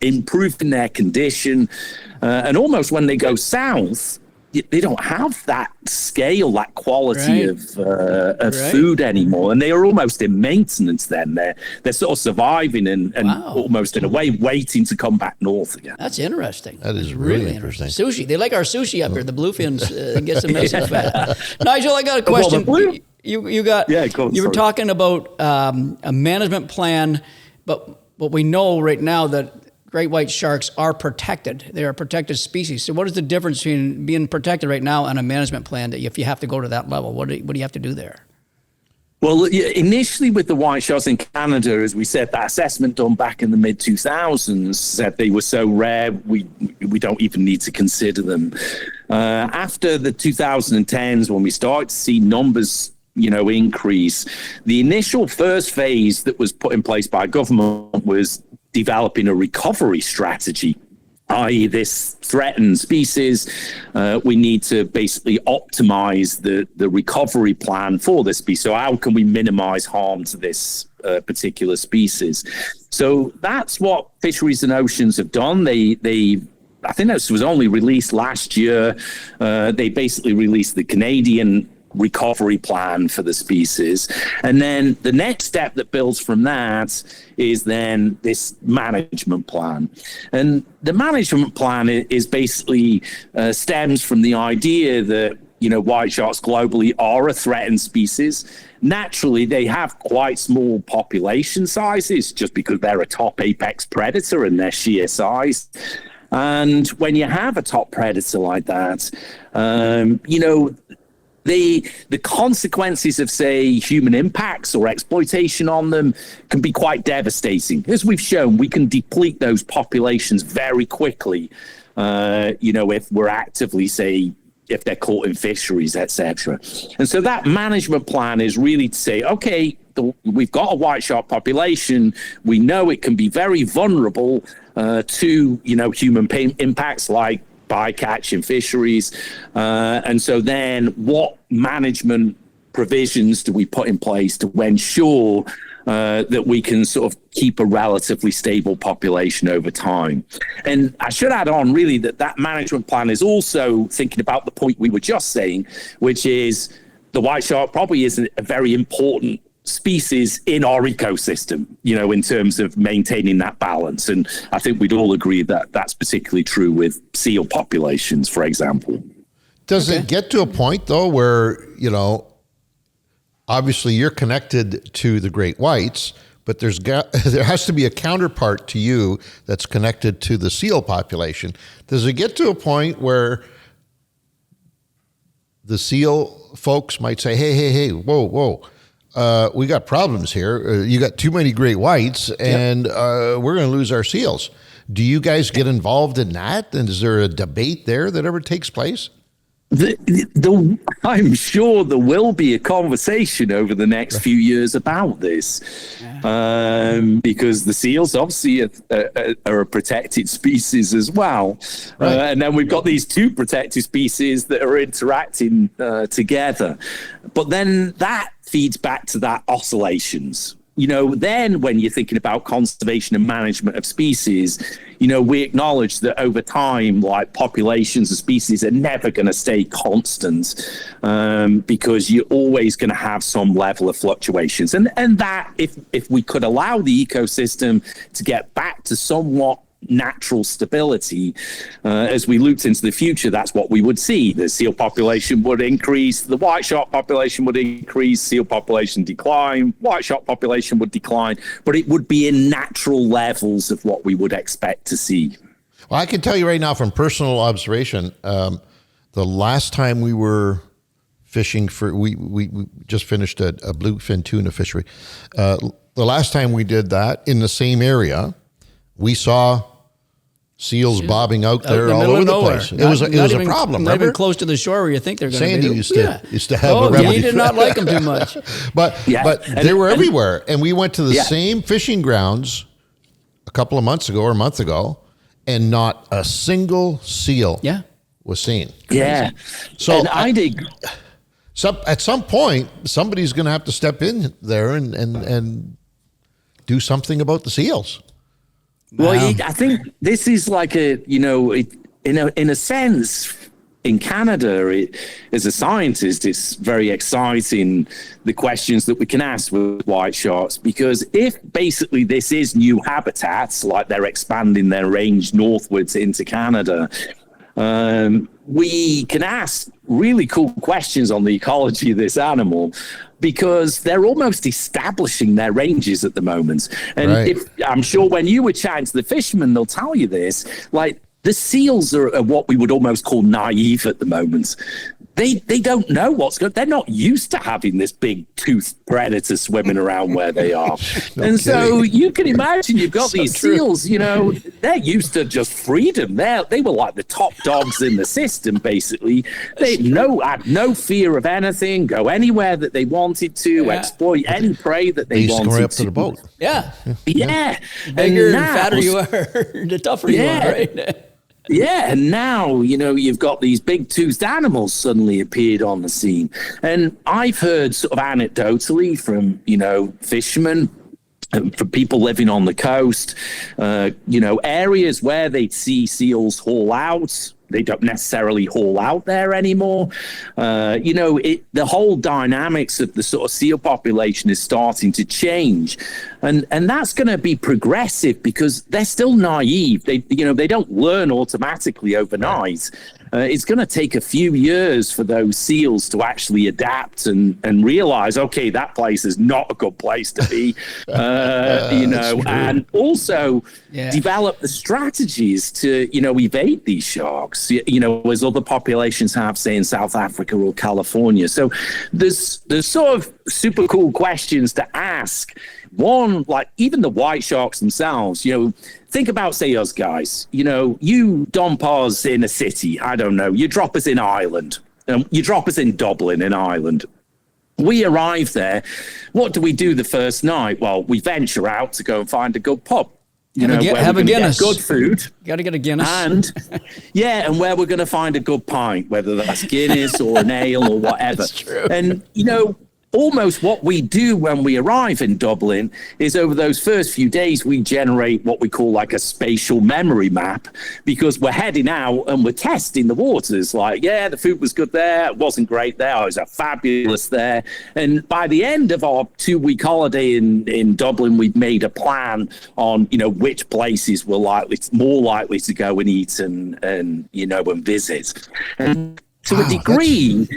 improving their condition, and almost when they go south, they don't have that scale, that quality of food anymore, and they are almost in maintenance. Then they're sort of surviving and almost in a way waiting to come back north again. That's interesting. That is really interesting. Sushi. They like our sushi up here. The bluefins gets them nice and fat. Nigel, I got a question. You were talking about a management plan, but we know right now that great white sharks are protected. They are a protected species. So what is the difference between being protected right now and a management plan that if you have to go to that level? What do you have to do there? Well, initially with the white sharks in Canada, as we said, that assessment done back in the mid-2000s said they were so rare, we don't even need to consider them. After the 2010s, when we started to see numbers, increase, the initial first phase that was put in place by government was developing a recovery strategy, i.e. this threatened species. We need to basically optimize the recovery plan for this species. So how can we minimize harm to this particular species? So that's what Fisheries and Oceans have done. I think this was only released last year. They basically released the Canadian recovery plan for the species. And then the next step that builds from that is then this management plan. And the management plan is basically stems from the idea that, white sharks globally are a threatened species. Naturally, they have quite small population sizes just because they're a top apex predator and their sheer size. And when you have a top predator like that, the consequences of, say, human impacts or exploitation on them can be quite devastating. As we've shown, we can deplete those populations very quickly, if we're actively, say, if they're caught in fisheries, etc. And so that management plan is really to say, okay, we've got a white shark population. We know it can be very vulnerable to, human impacts like bycatch in fisheries. And so then what management provisions do we put in place to ensure that we can sort of keep a relatively stable population over time? And I should add on really that management plan is also thinking about the point we were just saying, which is the white shark probably is a very important species in our ecosystem, in terms of maintaining that balance. And I think we'd all agree that that's particularly true with seal populations, for example. Does it get to a point, though, where, obviously you're connected to the great whites, but there has to be a counterpart to you that's connected to the seal population. Does it get to a point where the seal folks might say, hey, whoa, we got problems here. You got too many great whites, and we're going to lose our seals. Do you guys get involved in that? And is there a debate there that ever takes place? I'm sure there will be a conversation over the next few years about this, because the seals obviously are a protected species as well. Right. And then we've got these two protected species that are interacting together. But then that feeds back to that oscillations. Then when you're thinking about conservation and management of species, we acknowledge that over time, like populations of species are never going to stay constant, because you're always going to have some level of fluctuations. And that if we could allow the ecosystem to get back to somewhat natural stability, as we looked into the future, that's what we would see. The seal population would increase, the white shark population would increase, seal population decline, white shark population would decline, but it would be in natural levels of what we would expect to see. Well, I can tell you right now from personal observation, the last time we were fishing we just finished a bluefin tuna fishery. The last time we did that in the same area, we saw seals bobbing out there all over the place. It was a problem. Not even close to the shore where you think they're going to be. Sandy used to have a remedy. He did not like them too much. But they were everywhere. And we went to the same fishing grounds a couple of months ago or a month ago, and not a single seal was seen. Yeah. So at some point, somebody's going to have to step in there and do something about the seals. Well, I think this is like in a sense, in Canada, as a scientist, it's very exciting, the questions that we can ask with white sharks, because if basically this is new habitats, like they're expanding their range northwards into Canada, we can ask really cool questions on the ecology of this animal, because they're almost establishing their ranges at the moment. And I'm sure when you were chatting to the fishermen, they'll tell you this, like the seals are what we would almost call naive at the moment. They don't know what's going. They're not used to having this big toothed predator swimming around where they are. So you can imagine you've got these seals, they're used to just freedom. They were like the top dogs in the system, basically. They had no fear of anything, go anywhere that they wanted to, exploit any prey that they wanted to. Up to the boat. Yeah. Yeah. The bigger and fatter you are, the tougher you are, right? Yeah, and now, you've got these big-toothed animals suddenly appeared on the scene. And I've heard sort of anecdotally from, fishermen, for people living on the coast, areas where they'd see seals haul out. They don't necessarily haul out there anymore. The whole dynamics of the sort of seal population is starting to change. And that's going to be progressive because they're still naive. They don't learn automatically overnight. It's going to take a few years for those seals to actually adapt and realize, okay, that place is not a good place to be, and also develop the strategies to, evade these sharks, as other populations have, say, in South Africa or California. So there's sort of super cool questions to ask. One, like even the white sharks themselves, think about, say, us guys, you dump us in a city, I don't know, you drop us in Ireland, you drop us in Dublin in Ireland. We arrive there. What do we do the first night? Well, we venture out to go and find a good pub. Have a Guinness. Good food. Got to get a Guinness. And where we're going to find a good pint, whether that's Guinness or an ale or whatever. That's true. And, almost what we do when we arrive in Dublin is over those first few days, we generate what we call like a spatial memory map, because we're heading out and we're testing the waters. Like, the food was good there. It wasn't great there. It was fabulous there. And by the end of our 2-week holiday in Dublin, we've made a plan on, which places we're more likely to go and eat and visit. And to a degree,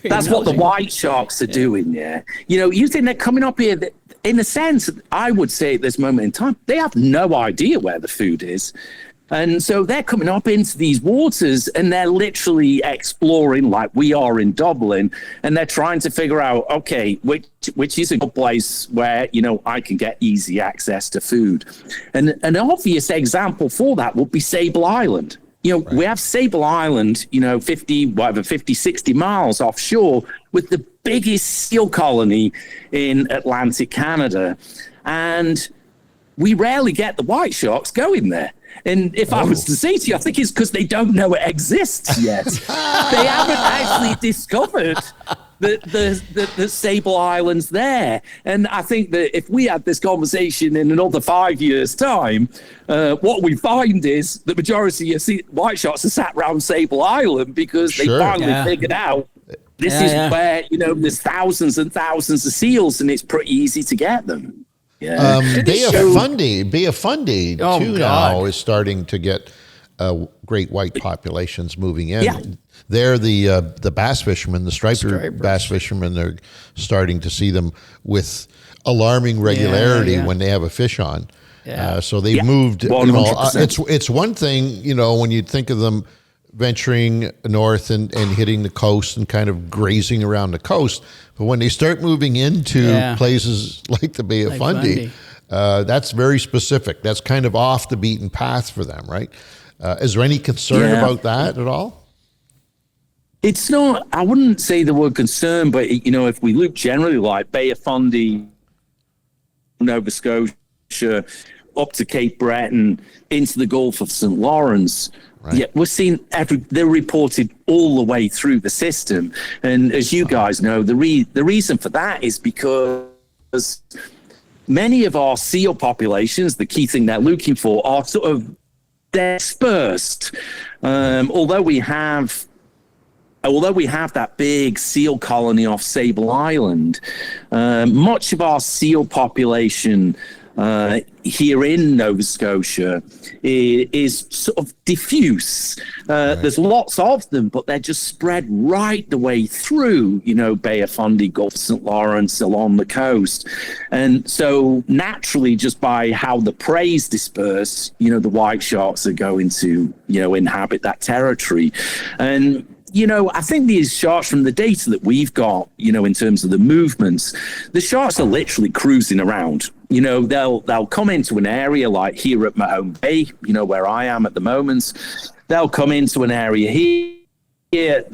that's what the white sharks are doing. You think they're coming up here, in a sense, I would say at this moment in time, they have no idea where the food is. And so they're coming up into these waters and they're literally exploring like we are in Dublin. And they're trying to figure out, okay, which is a good place where, I can get easy access to food. And an obvious example for that would be Sable Island. We have Sable Island, 50, 60 miles offshore with the biggest seal colony in Atlantic Canada. And we rarely get the white sharks going there. And if I was to say to you, I think it's because they don't know it exists yet. They haven't actually discovered the Sable Islands there. And I think that if we had this conversation in another 5 years' time, what we find is the majority of white sharks are sat around Sable Island because they finally figured out this is where, there's thousands and thousands of seals and it's pretty easy to get them. Bay of Fundy too now is starting to get great white populations moving in. Yeah. They're the bass fishermen, the striper bass fishermen. They're starting to see them with alarming regularity when they have a fish on. So they've moved. It's one thing, when you think of them venturing north and hitting the coast and kind of grazing around the coast. But when they start moving into places like the Bay of Fundy, that's very specific. That's kind of off the beaten path for them, right? Is there any concern about that at all? It's not, I wouldn't say the word concern, but, if we look generally like Bay of Fundy, Nova Scotia, up to Cape Breton, into the Gulf of St. Lawrence, we're seeing they're reported all the way through the system. And as you guys know, the reason for that is because many of our seal populations, the key thing they're looking for, are sort of dispersed. Although we have that big seal colony off Sable Island, much of our seal population here in Nova Scotia is sort of diffuse. There's lots of them, but they're just spread right the way through, Bay of Fundy, Gulf of St. Lawrence, along the coast. And so naturally, just by how the prey's dispersed, the white sharks are going to, inhabit that territory. And I think these sharks, from the data that we've got, in terms of the movements, the sharks are literally cruising around. They'll come into an area like here at Mahone Bay, where I am at the moment. They'll come into an area here.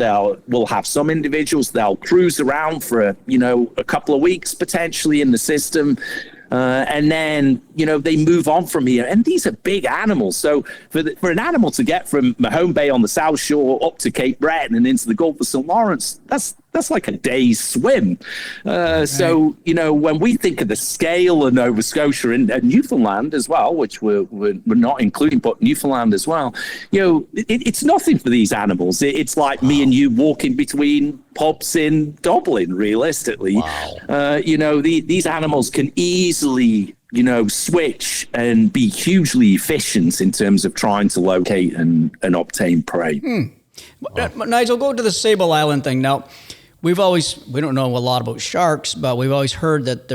We'll have some individuals. They'll cruise around for a couple of weeks potentially in the system. And then, they move on from here. And these are big animals. So for an animal to get from Mahone Bay on the South Shore up to Cape Breton and into the Gulf of St. Lawrence, that's like a day's swim. So, when we think of the scale of Nova Scotia and Newfoundland as well, which we're not including, but Newfoundland as well, it's nothing for these animals. It's like me and you walking between pubs in Dublin, realistically. Wow. These animals can easily, switch and be hugely efficient in terms of trying to locate and obtain prey. Nigel, go to the Sable Island thing. Now, we don't know a lot about sharks, but we've always heard that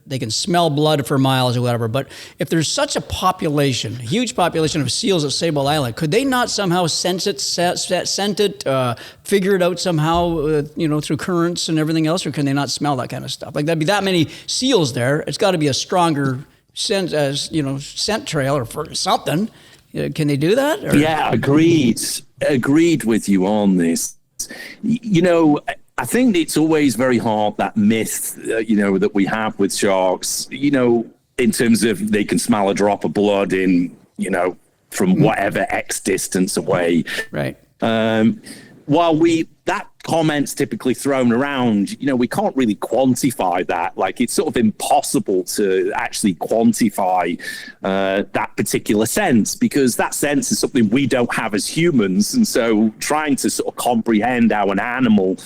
they can smell blood for miles or whatever. But if there's such a huge population of seals at Sable Island, could they not somehow sense it, scent it, figure it out somehow, through currents and everything else, or can they not smell that kind of stuff? Like, there'd be that many seals there. It's got to be a stronger scent trail or for something. Can they do that? Or? Yeah, agreed with you on this. I think it's always very hard, that myth, that we have with sharks, in terms of they can smell a drop of blood from whatever X distance away. Right. While that comment's typically thrown around, we can't really quantify that. Like, it's sort of impossible to actually quantify that particular sense, because that sense is something we don't have as humans. And so trying to sort of comprehend how an animal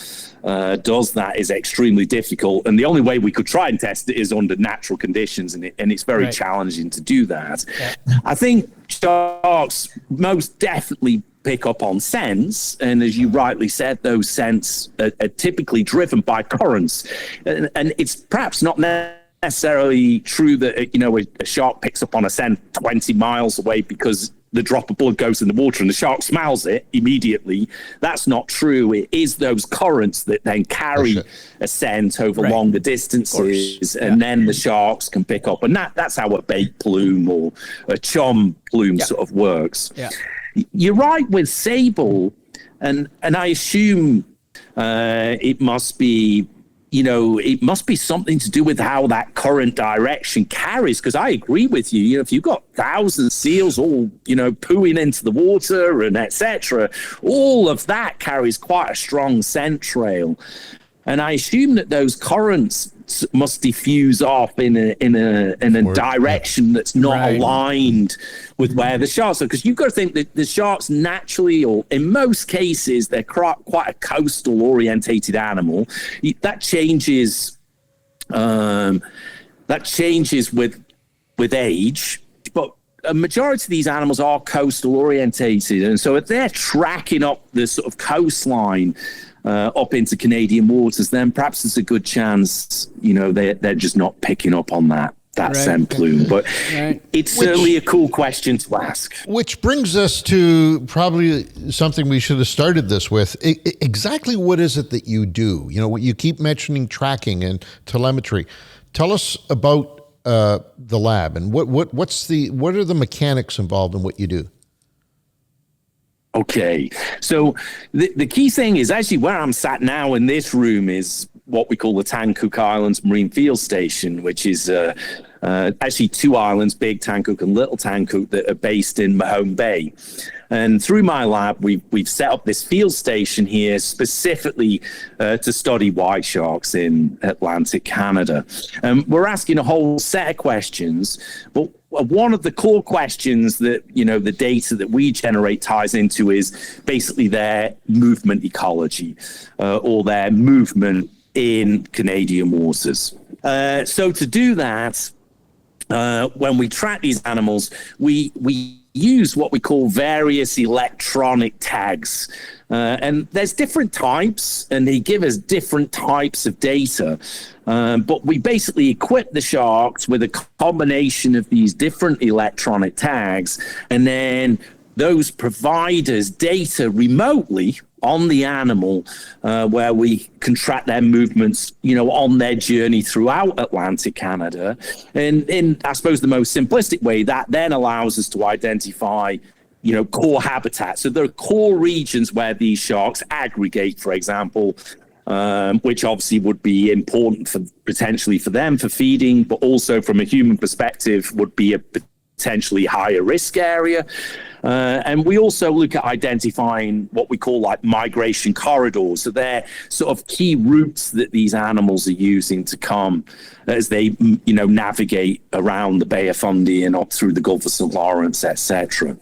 does that is extremely difficult. And the only way we could try and test it is under natural conditions. And it's very challenging to do that. Yeah. I think sharks most definitely pick up on scents, and as you rightly said, those scents are typically driven by currents, and it's perhaps not necessarily true that a shark picks up on a scent 20 miles away because the drop of blood goes in the water and the shark smells it immediately. That's not true. It is those currents that then carry a scent over longer distances, and then the sharks can pick up, and that's how a bait plume or a chum plume sort of works. Yeah. You're right with sable, and I assume it must be something to do with how that current direction carries. Because I agree with you. If you've got thousands of seals all pooing into the water and etc., all of that carries quite a strong scent trail. And I assume that those currents must diffuse off in a direction that's not aligned with where the sharks are. Because you've got to think that the sharks naturally, or in most cases, they're quite a coastal orientated animal. That changes. With age, but a majority of these animals are coastal orientated, and so if they're tracking up the sort of coastline up into Canadian waters, then perhaps there's a good chance, they're just not picking up on that scent plume. But it's certainly a cool question to ask. Which brings us to probably something we should have started this with. Exactly what is it that you do? You keep mentioning tracking and telemetry. Tell us about the lab and what are the mechanics involved in what you do? Okay, so the key thing is actually where I'm sat now in this room is what we call the Tancook Islands Marine Field Station, which is actually two islands, Big Tancook and Little Tancook, that are based in Mahone Bay. And through my lab, we've set up this field station here specifically to study white sharks in Atlantic Canada. We're asking a whole set of questions, but one of the core questions that, the data that we generate ties into is basically their movement ecology or their movement in Canadian waters. So to do that, when we track these animals, we use what we call various electronic tags. And there's different types, and they give us different types of data. But we basically equip the sharks with a combination of these different electronic tags, and then those providers data remotely on the animal, where we can track their movements, on their journey throughout Atlantic Canada. And in, I suppose, the most simplistic way, that then allows us to identify, core habitats. So there are core regions where these sharks aggregate, for example, which obviously would be important potentially for them for feeding, but also from a human perspective would be a potentially higher risk area. And we also look at identifying what we call like migration corridors. So they're sort of key routes that these animals are using to come as they, navigate around the Bay of Fundy and up through the Gulf of St. Lawrence, etc.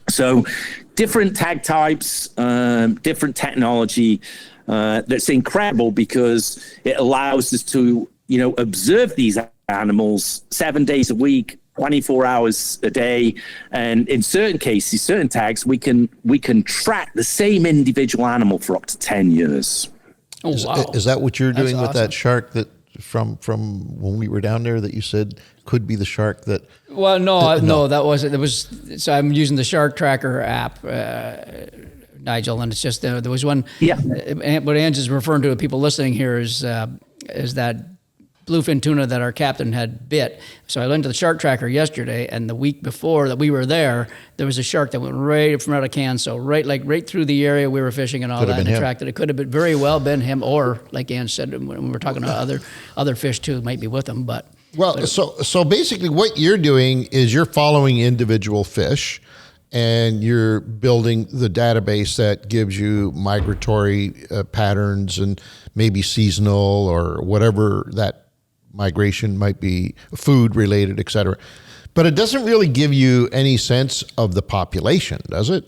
So different tag types, different technology. That's incredible because it allows us to, observe these animals 7 days a week, 24 hours a day, and in certain cases, certain tags, we can track the same individual animal for up to 10 years. Oh, wow. Is that what you're doing with awesome. that shark that from when we were down there that you said could be the shark that? Well, no, that wasn't. It was. So I'm using the Shark Tracker app, Nigel, and it's just there was one. Yeah. What Ange is referring to, people listening here, is that bluefin tuna that our captain had bit. So I went to the Shark Tracker yesterday, and the week before that we were there was a shark that went right from out of Canso, right through the area we were fishing and all Could have that, been and him. tracked it. It could have been very well been him, or like Ange said, when we were talking about other fish too, might be with him, but. Well, so basically what you're doing is you're following individual fish and you're building the database that gives you migratory patterns and maybe seasonal or whatever that migration might be, food related, et cetera. But it doesn't really give you any sense of the population, does it?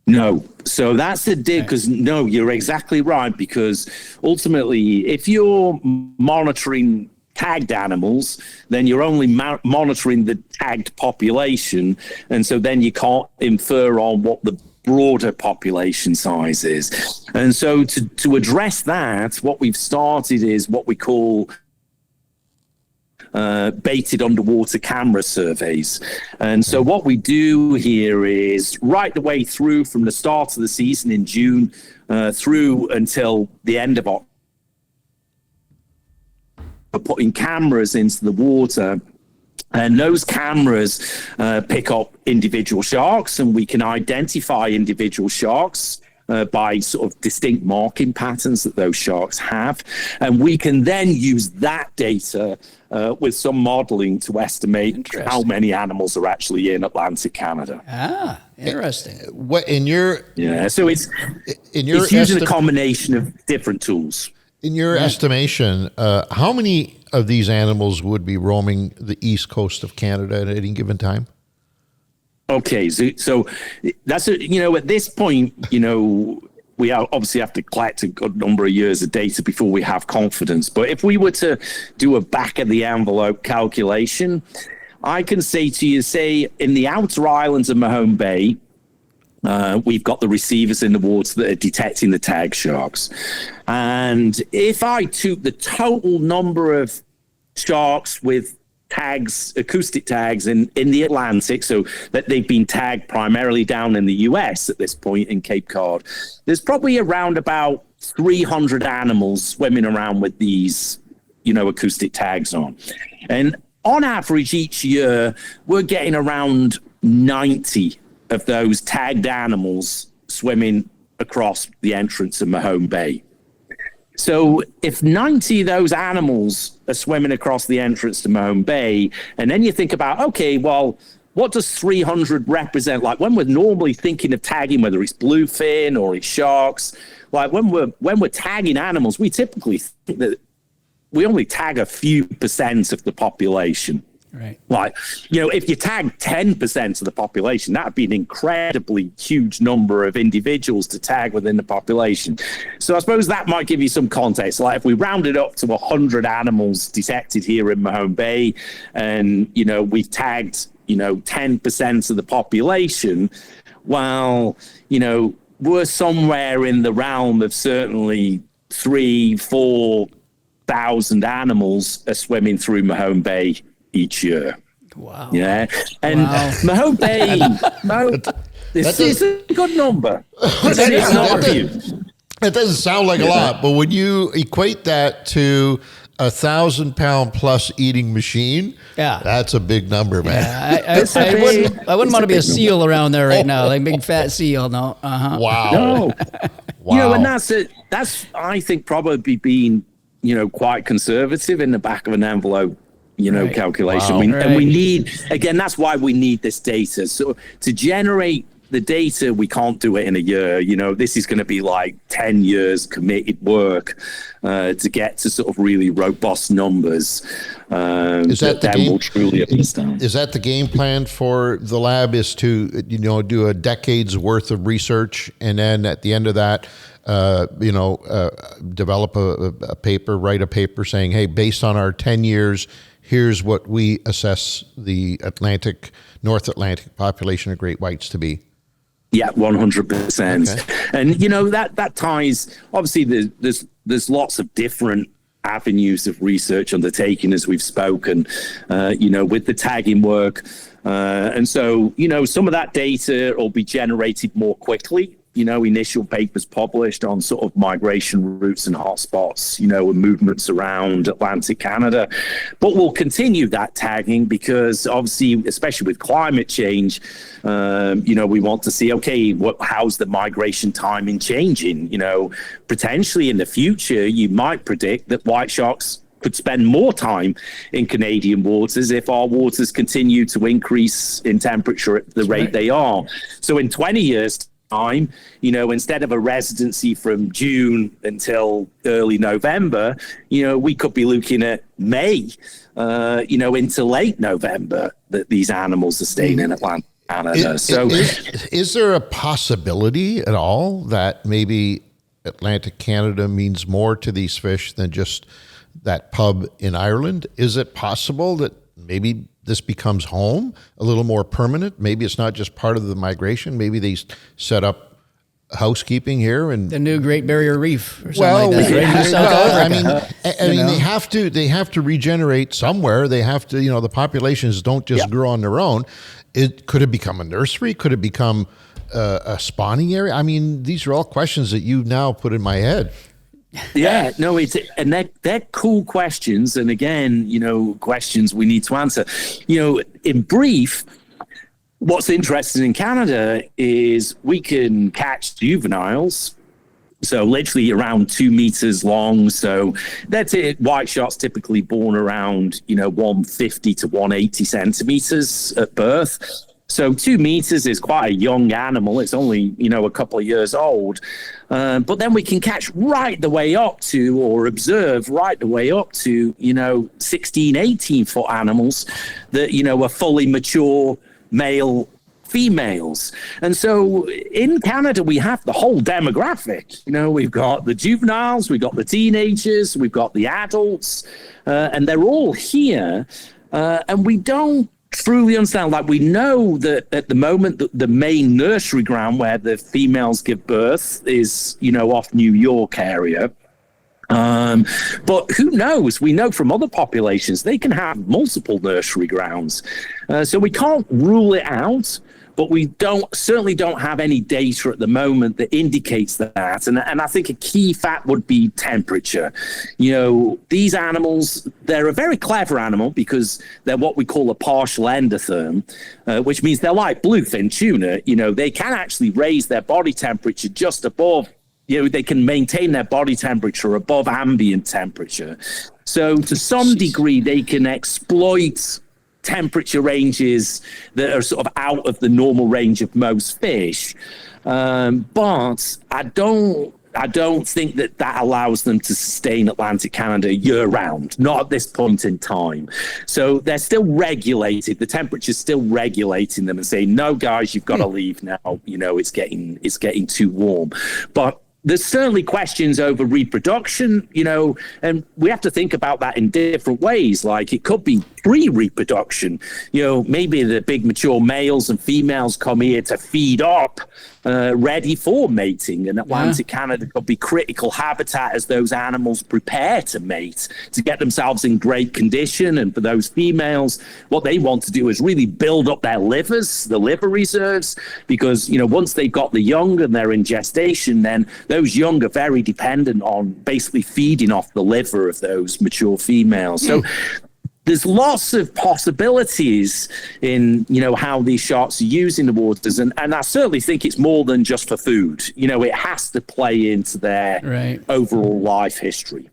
No. So that's the dig, because no, you're exactly right, because ultimately, if you're monitoring tagged animals, then you're only monitoring the tagged population. And so then you can't infer on what the broader population size is. And so to address that, what we've started is what we call baited underwater camera surveys. And so what we do here is right the way through from the start of the season in June through until the end of October, putting cameras into the water, and those cameras pick up individual sharks, and we can identify individual sharks by sort of distinct marking patterns that those sharks have. And we can then use that data with some modeling to estimate how many animals are actually in Atlantic Canada. Ah, interesting. What in your so it's using a combination of different tools. In your estimation, how many of these animals would be roaming the east coast of Canada at any given time? Okay, so that's at this point, we obviously have to collect a good number of years of data before we have confidence. But if we were to do a back of the envelope calculation, I can say to you, say in the outer islands of Mahone Bay, we've got the receivers in the water that are detecting the tag sharks. And if I took the total number of sharks with tags, acoustic tags in the Atlantic, so that they've been tagged primarily down in the US at this point in Cape Cod, there's probably around about 300 animals swimming around with these, acoustic tags on. And on average each year, we're getting around 90 of those tagged animals swimming across the entrance of Mahone Bay. So if 90 of those animals are swimming across the entrance to Mahone Bay, and then you think about, okay, well, what does 300 represent? Like when we're normally thinking of tagging, whether it's bluefin or it's sharks, like when we're tagging animals, we typically think that we only tag a few % of the population. Right. Like, if you tag 10% of the population, that would be an incredibly huge number of individuals to tag within the population. So I suppose that might give you some context. Like if we rounded up to 100 animals detected here in Mahone Bay, and, we've tagged, 10% of the population, well, we're somewhere in the realm of certainly 3,000-4,000 animals are swimming through Mahone Bay each year. Wow. Yeah. And Mahone Bay, this is a good number. It's not a huge. It doesn't sound like a lot, but when you equate that to 1,000-pound plus eating machine, that's a big number, man. Yeah, I wouldn't want to be a seal around there right now, like big fat seal. No. Wow. No. Wow. And that's I think probably being quite conservative in the back of an envelope. Calculation. Wow. And we need, again, that's why we need this data. So to generate the data, we can't do it in a year. This is going to be like 10 years committed work to get to sort of really robust numbers. Is that the game? We'll truly understand. Is that the game plan for the lab? Is to do a decade's worth of research, and then at the end of that, develop a paper, write a paper saying, hey, based on our 10 years. Here's what we assess the North Atlantic population of great whites to be. Yeah, 100%. Okay. And that ties. Obviously, there's lots of different avenues of research undertaken, as we've spoken. With the tagging work, and so some of that data will be generated more quickly. Initial papers published on sort of migration routes and hotspots, and movements around Atlantic Canada. But we'll continue that tagging because obviously, especially with climate change, we want to see, okay, how's the migration timing changing? Potentially in the future, you might predict that white sharks could spend more time in Canadian waters if our waters continue to increase in temperature at the rate they are. So in 20 years' time, instead of a residency from June until early November, we could be looking at May, into late November that these animals are staying in Atlantic Canada. Is there a possibility at all that maybe Atlantic Canada means more to these fish than just that pub in Ireland? Is it possible that maybe this becomes home, a little more permanent? Maybe it's not just part of the migration. Maybe they set up housekeeping here and the new Great Barrier Reef or something like that. I mean, they have to regenerate somewhere. They have to, the populations don't just grow on their own. Could it become a nursery? Could it become a spawning area? I mean, these are all questions that you've now put in my head. Yeah, no, they're cool questions, and again, questions we need to answer. In brief, what's interesting in Canada is we can catch juveniles, so literally around 2 meters long. So that's it. White sharks typically born around 150 to 180 centimeters at birth. So 2 meters is quite a young animal. It's only, a couple of years old. But then we can catch right the way up to, or observe right the way up to, 16, 18 foot animals that, are fully mature male females. And so in Canada, we have the whole demographic. We've got the juveniles, we've got the teenagers, we've got the adults, and they're all here. And we don't truly understand. Like, we know that at the moment the main nursery ground where the females give birth is, off New York area. But who knows? We know from other populations they can have multiple nursery grounds. So we can't rule it out, but we certainly don't have any data at the moment that indicates that. And I think a key fact would be temperature. These animals, they're a very clever animal because they're what we call a partial endotherm, which means they're like bluefin tuna. They can actually raise their body temperature just above, they can maintain their body temperature above ambient temperature. So to some degree, they can exploit temperature ranges that are sort of out of the normal range of most fish. But I don't I don't think that allows them to sustain Atlantic Canada year round, not at this point in time. So they're still regulated. The temperature's still regulating them and saying, no, guys, you've got to leave now. It's getting too warm. But there's certainly questions over reproduction, and we have to think about that in different ways. Like it could be pre-reproduction, maybe the big mature males and females come here to feed up, ready for mating. And Atlantic Canada could be critical habitat as those animals prepare to mate, to get themselves in great condition. And for those females, what they want to do is really build up their livers, the liver reserves, because, once they've got the young and they're in gestation, then those young are very dependent on basically feeding off the liver of those mature females. So there's lots of possibilities in, how these sharks are using the waters. And I certainly think it's more than just for food. It has to play into their overall life history.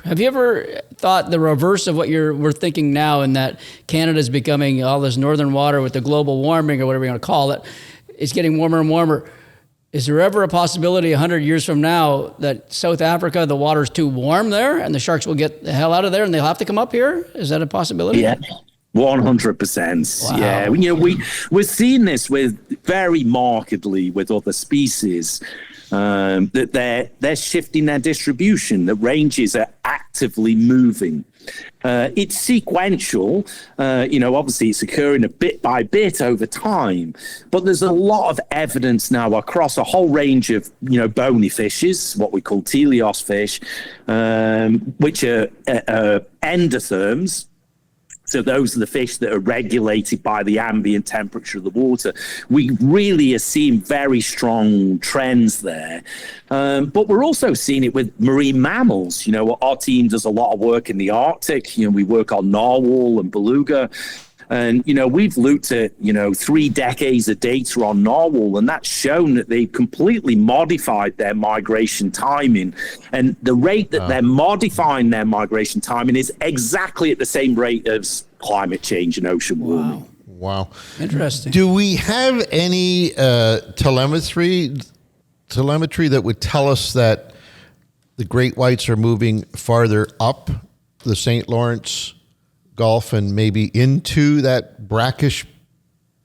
Have you ever thought the reverse of what we're thinking now, in that Canada's becoming all this northern water with the global warming or whatever you want to call it, it's getting warmer and warmer. Is there ever a possibility 100 years from now that South Africa, the water's too warm there and the sharks will get the hell out of there and they'll have to come up here? Is that a possibility? Yeah, 100%. Wow. Yeah, we're seeing this very markedly with other species, that they're shifting their distribution. The ranges are actively moving. It's sequential, obviously it's occurring a bit by bit over time, but there's a lot of evidence now across a whole range of, bony fishes, what we call teleos fish, which are endotherms. So those are the fish that are regulated by the ambient temperature of the water. We really are seeing very strong trends there. But we're also seeing it with marine mammals. Our team does a lot of work in the Arctic. We work on narwhal and beluga. And, we've looked at, 3 decades of data on narwhal, and that's shown that they've completely modified their migration timing. And the rate that they're modifying their migration timing is exactly at the same rate as climate change and ocean warming. Wow. Interesting. Do we have any telemetry that would tell us that the great whites are moving farther up the St. Lawrence Gulf and maybe into that brackish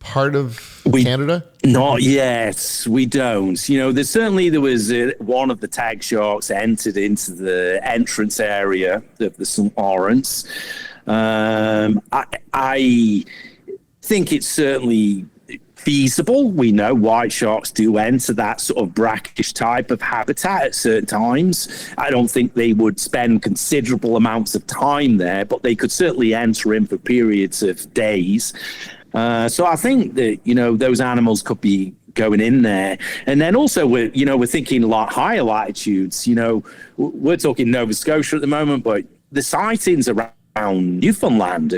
part of Canada? Not yet. We don't. There was one of the tag sharks entered into the entrance area of the St. Lawrence. I think it's certainly feasible. We know white sharks do enter that sort of brackish type of habitat at certain times. I don't think they would spend considerable amounts of time there, but they could certainly enter in for periods of days. So I think that, those animals could be going in there. And then also we're thinking a lot higher latitudes. We're talking Nova Scotia at the moment, but the sightings around Newfoundland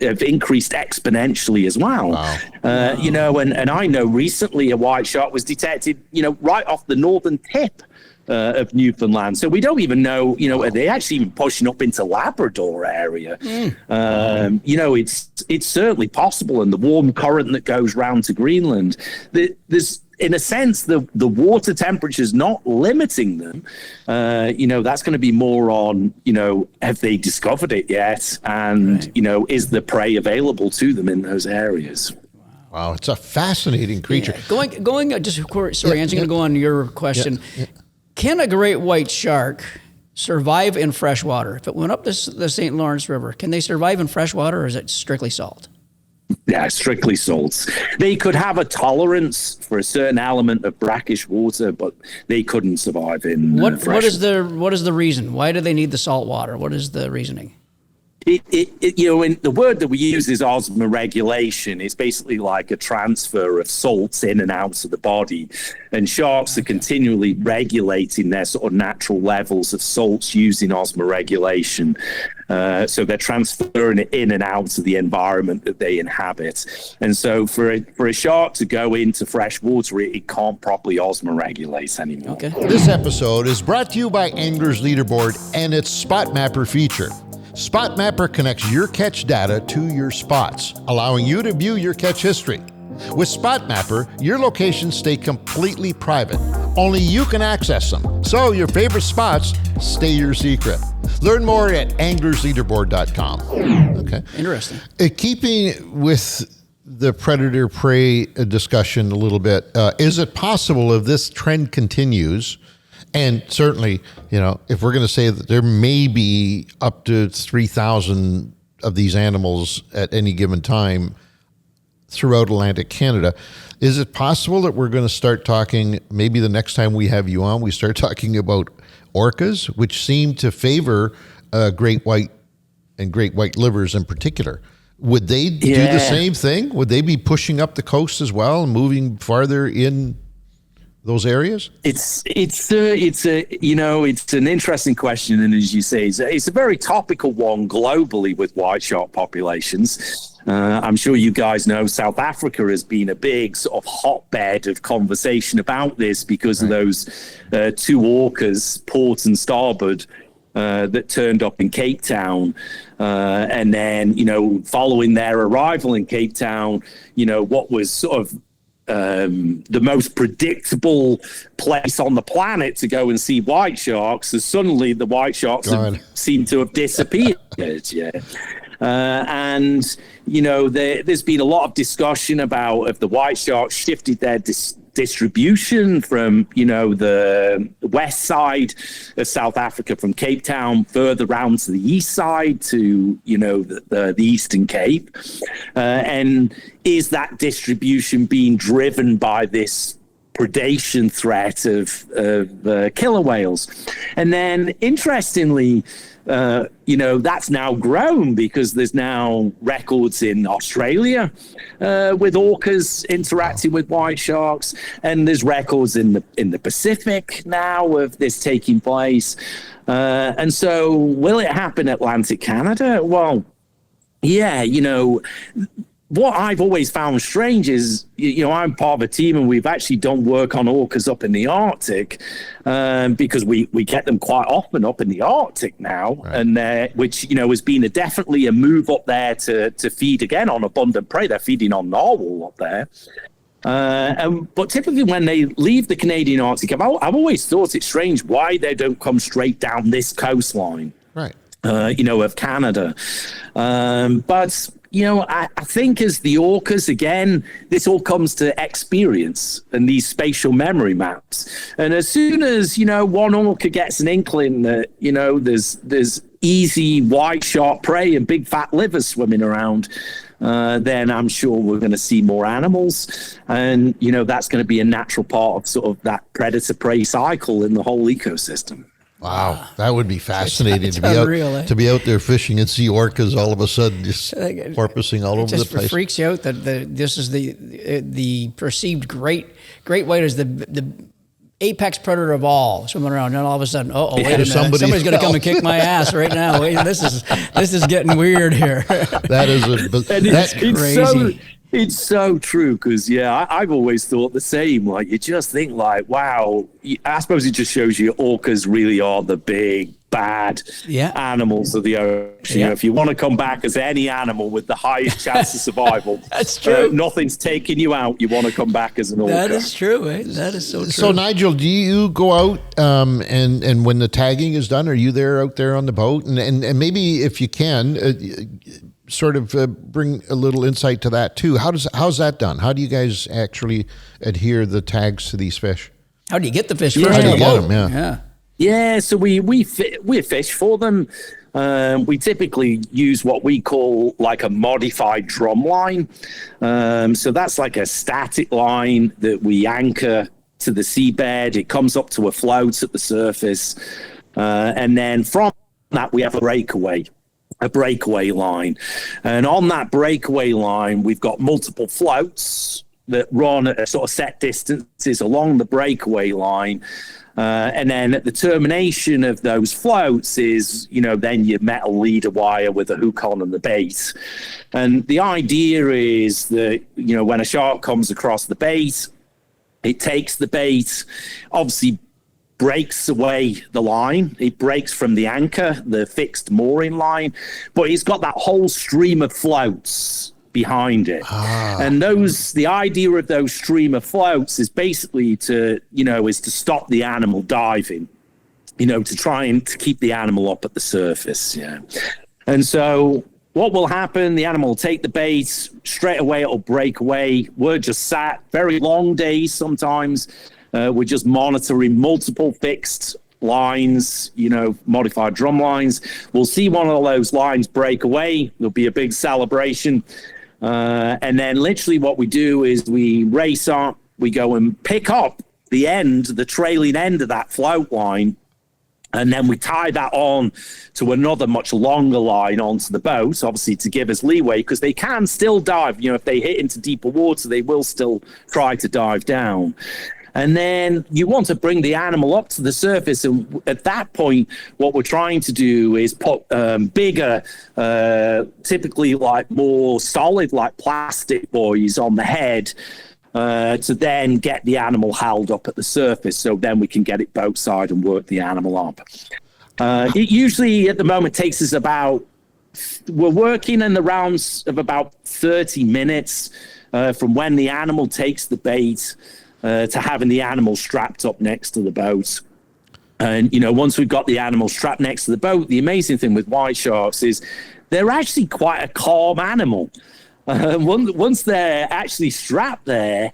have increased exponentially as well. Wow. And I know recently a white shark was detected, right off the northern tip of Newfoundland. So we don't even know, are they actually even pushing up into Labrador area? It's certainly possible. And the warm current that goes round to Greenland, there's, in a sense, the water temperature is not limiting them. That's going to be more on, have they discovered it yet? And, is the prey available to them in those areas? Wow, it's a fascinating creature. Yeah. Going. Angelo, going to go on your question. Yeah. Can a great white shark survive in fresh water? If it went up the St. Lawrence River, can they survive in fresh water, or is it strictly salt? Yeah, strictly salts. They could have a tolerance for a certain element of brackish water, but they couldn't survive in fresh. What is the reason? Why do they need the salt water? What is the reasoning? In the word that we use is osmoregulation. It's basically like a transfer of salts in and out of the body. And sharks are continually regulating their sort of natural levels of salts using osmoregulation. So they're transferring it in and out of the environment that they inhabit. And so for a shark to go into fresh water, it can't properly osmoregulate anymore. Okay. This episode is brought to you by Angler's Leaderboard and its Spot Mapper feature. Spot Mapper connects your catch data to your spots, allowing you to view your catch history. With Spot Mapper, your locations stay completely private. Only you can access them. So your favorite spots stay your secret. Learn more at anglersleaderboard.com. Okay. Interesting. Keeping with the predator-prey discussion a little bit, is it possible if this trend continues, and certainly, if we're going to say that there may be up to 3,000 of these animals at any given time throughout Atlantic Canada, is it possible that we're going to start talking, maybe the next time we have you on, we start talking about orcas, which seem to favor great white and great white livers in particular? Would they do the same thing? Would they be pushing up the coast as well and moving farther in those areas? It's an interesting question, and as you say, it's a very topical one globally with white shark populations. I'm sure you guys know South Africa has been a big sort of hotbed of conversation about this because of those two orcas, port and starboard, that turned up in Cape Town. And then, following their arrival in Cape Town, what was sort of the most predictable place on the planet to go and see white sharks, as suddenly the white sharks seem to have disappeared. And there's been a lot of discussion about if the white sharks shifted their distribution from the west side of South Africa, from Cape Town, further round to the east side to the Eastern Cape, and is that distribution being driven by this predation threat of killer whales? And then interestingly, that's now grown because there's now records in Australia with orcas interacting with white sharks, and there's records in the Pacific now of this taking place. And so, will it happen in Atlantic Canada? Well, yeah, what I've always found strange is, I'm part of a team and we've actually done work on orcas up in the Arctic, because we get them quite often up in the Arctic now, right. And which, has been definitely a move up there to feed again on abundant prey. They're feeding on narwhal up there. But typically when they leave the Canadian Arctic, I've always thought it's strange why they don't come straight down this coastline, right? Of Canada. But I think as the orcas, again, this all comes to experience and these spatial memory maps. And as soon as, one orca gets an inkling that, there's easy white shark prey and big fat livers swimming around, then I'm sure we're going to see more animals. And, that's going to be a natural part of sort of that predator-prey cycle in the whole ecosystem. Wow, that would be fascinating to be out there fishing and see orcas all of a sudden just porpoising all over the place. It just freaks you out that this is the perceived great white is the apex predator of all swimming around, and all of a sudden, wait a minute, somebody's going to come and kick my ass right now. Wait, this is getting weird here. That's crazy. It's so true because, I've always thought the same. Like, you just think like, wow, I suppose it just shows you orcas really are the big, bad animals of the ocean. If you want to come back as any animal with the highest chance of survival, that's true. Nothing's taking you out. You want to come back as an orca. That is true. Eh? That is so true. So, Nigel, do you go out and when the tagging is done, are you out there on the boat? And maybe if you can, sort of bring a little insight to that too. How's that done? How do you guys actually adhere the tags to these fish? How do you get the fish? How do you get them? Yeah. So we fish for them. We typically use what we call like a modified drum line. So that's like a static line that we anchor to the seabed. It comes up to a float at the surface, and then from that we have a breakaway line. And on that breakaway line, we've got multiple floats that run at a sort of set distances along the breakaway line. And then at the termination of those floats is, then your metal leader wire with a hook on and the bait. And the idea is that, when a shark comes across the bait, it takes the bait, obviously breaks away the line. It breaks from the anchor, the fixed mooring line, but it's got that whole stream of floats behind it. And the idea of those streamer floats is basically to stop the animal diving, to try and to keep the animal up at the surface. Yeah. And so what will happen, the animal will take the bait, straight away it'll break away. We're just sat, very long days sometimes. We're just monitoring multiple fixed lines, modified drum lines. We'll see one of those lines break away. There'll be a big celebration. And then literally what we do is we race up, we go and pick up the trailing end of that float line. And then we tie that on to another much longer line onto the boat, obviously to give us leeway, because they can still dive. If they hit into deeper water, they will still try to dive down. And then you want to bring the animal up to the surface. And at that point, what we're trying to do is put bigger, typically like more solid, like plastic buoys on the head, to then get the animal held up at the surface, so then we can get it boat side and work the animal up. It usually at the moment takes us we're working in the rounds of about 30 minutes from when the animal takes the bait to having the animal strapped up next to the boat. And, once we've got the animal strapped next to the boat, the amazing thing with white sharks is they're actually quite a calm animal. Once they're actually strapped there,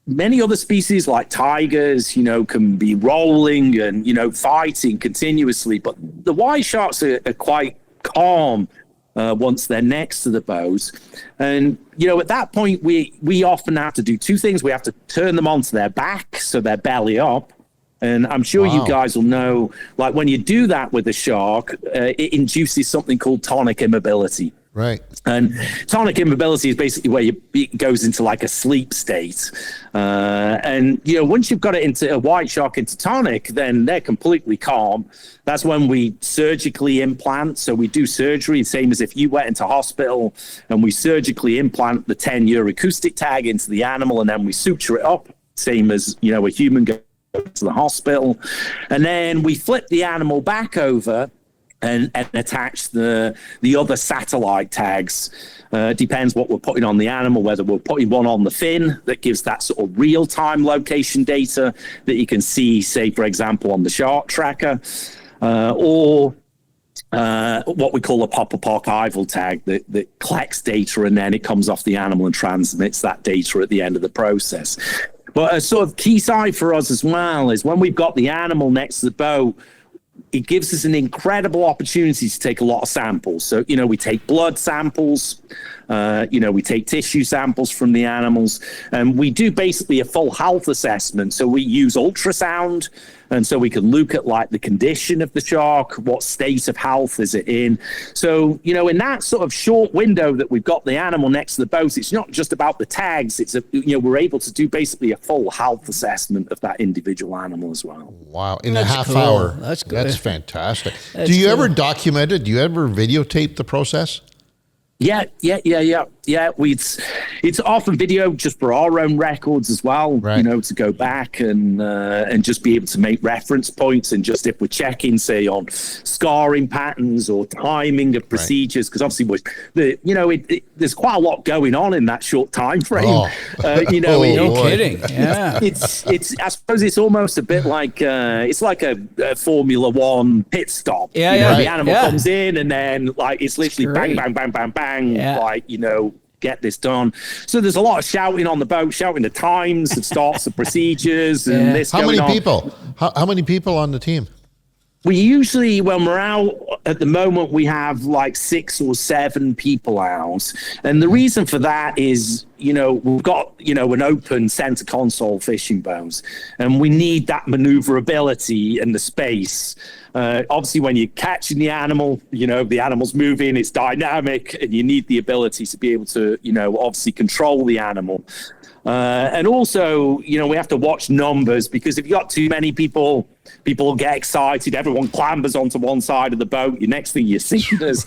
many other species like tigers, can be rolling and, fighting continuously. But the white sharks are quite calm once they're next to the boat. And, at that point, we often have to do two things. We have to turn them onto their back, so they're belly up. And I'm sure you guys will know, like when you do that with a shark, it induces something called tonic immobility. Right. And tonic immobility is basically where it goes into like a sleep state. And, once you've got it into a white shark into tonic, then they're completely calm. That's when we surgically implant. So we do surgery, same as if you went into hospital, and we surgically implant the 10-year acoustic tag into the animal, and then we suture it up, same as, a human goes to the hospital. And then we flip the animal back over and attach the other satellite tags. Depends what we're putting on the animal, whether we're putting one on the fin that gives that sort of real-time location data that you can see, say, for example, on the shark tracker, or what we call a pop-up archival tag that collects data, and then it comes off the animal and transmits that data at the end of the process. But a sort of key side for us as well is when we've got the animal next to the boat, it gives us an incredible opportunity to take a lot of samples. So, we take blood samples, we take tissue samples from the animals, and we do basically a full health assessment. So we use ultrasound, and so we can look at like the condition of the shark, what state of health is it in. So, in that sort of short window that we've got the animal next to the boat, it's not just about the tags. It's we're able to do basically a full health assessment of that individual animal as well. Wow. In a half hour. That's good. That's fantastic. Do you ever document it? Do you ever videotape the process? Yeah. It's often video just for our own records as well, right. To go back and just be able to make reference points, and just if we're checking, say, on scarring patterns or timing of procedures, because obviously there's quite a lot going on in that short time frame. No kidding. Yeah, it's I suppose it's almost a bit like it's like a Formula One pit stop. Yeah. The animal comes in, and then like it's literally bang, bang, bang, bang, bang, like get this done. So there's a lot of shouting on the boat, shouting the times, the starts, the procedures, and this. How many people? How many people on the team? We usually, when we're out at the moment, we have like 6 or 7 people out. And the reason for that is, we've got, an open center console fishing boat, and we need that maneuverability and the space. Obviously, when you're catching the animal, the animal's moving, it's dynamic, and you need the ability to be able to, obviously control the animal. And also, we have to watch numbers, because if you got too many people will get excited. Everyone clambers onto one side of the boat. Your next thing you see is,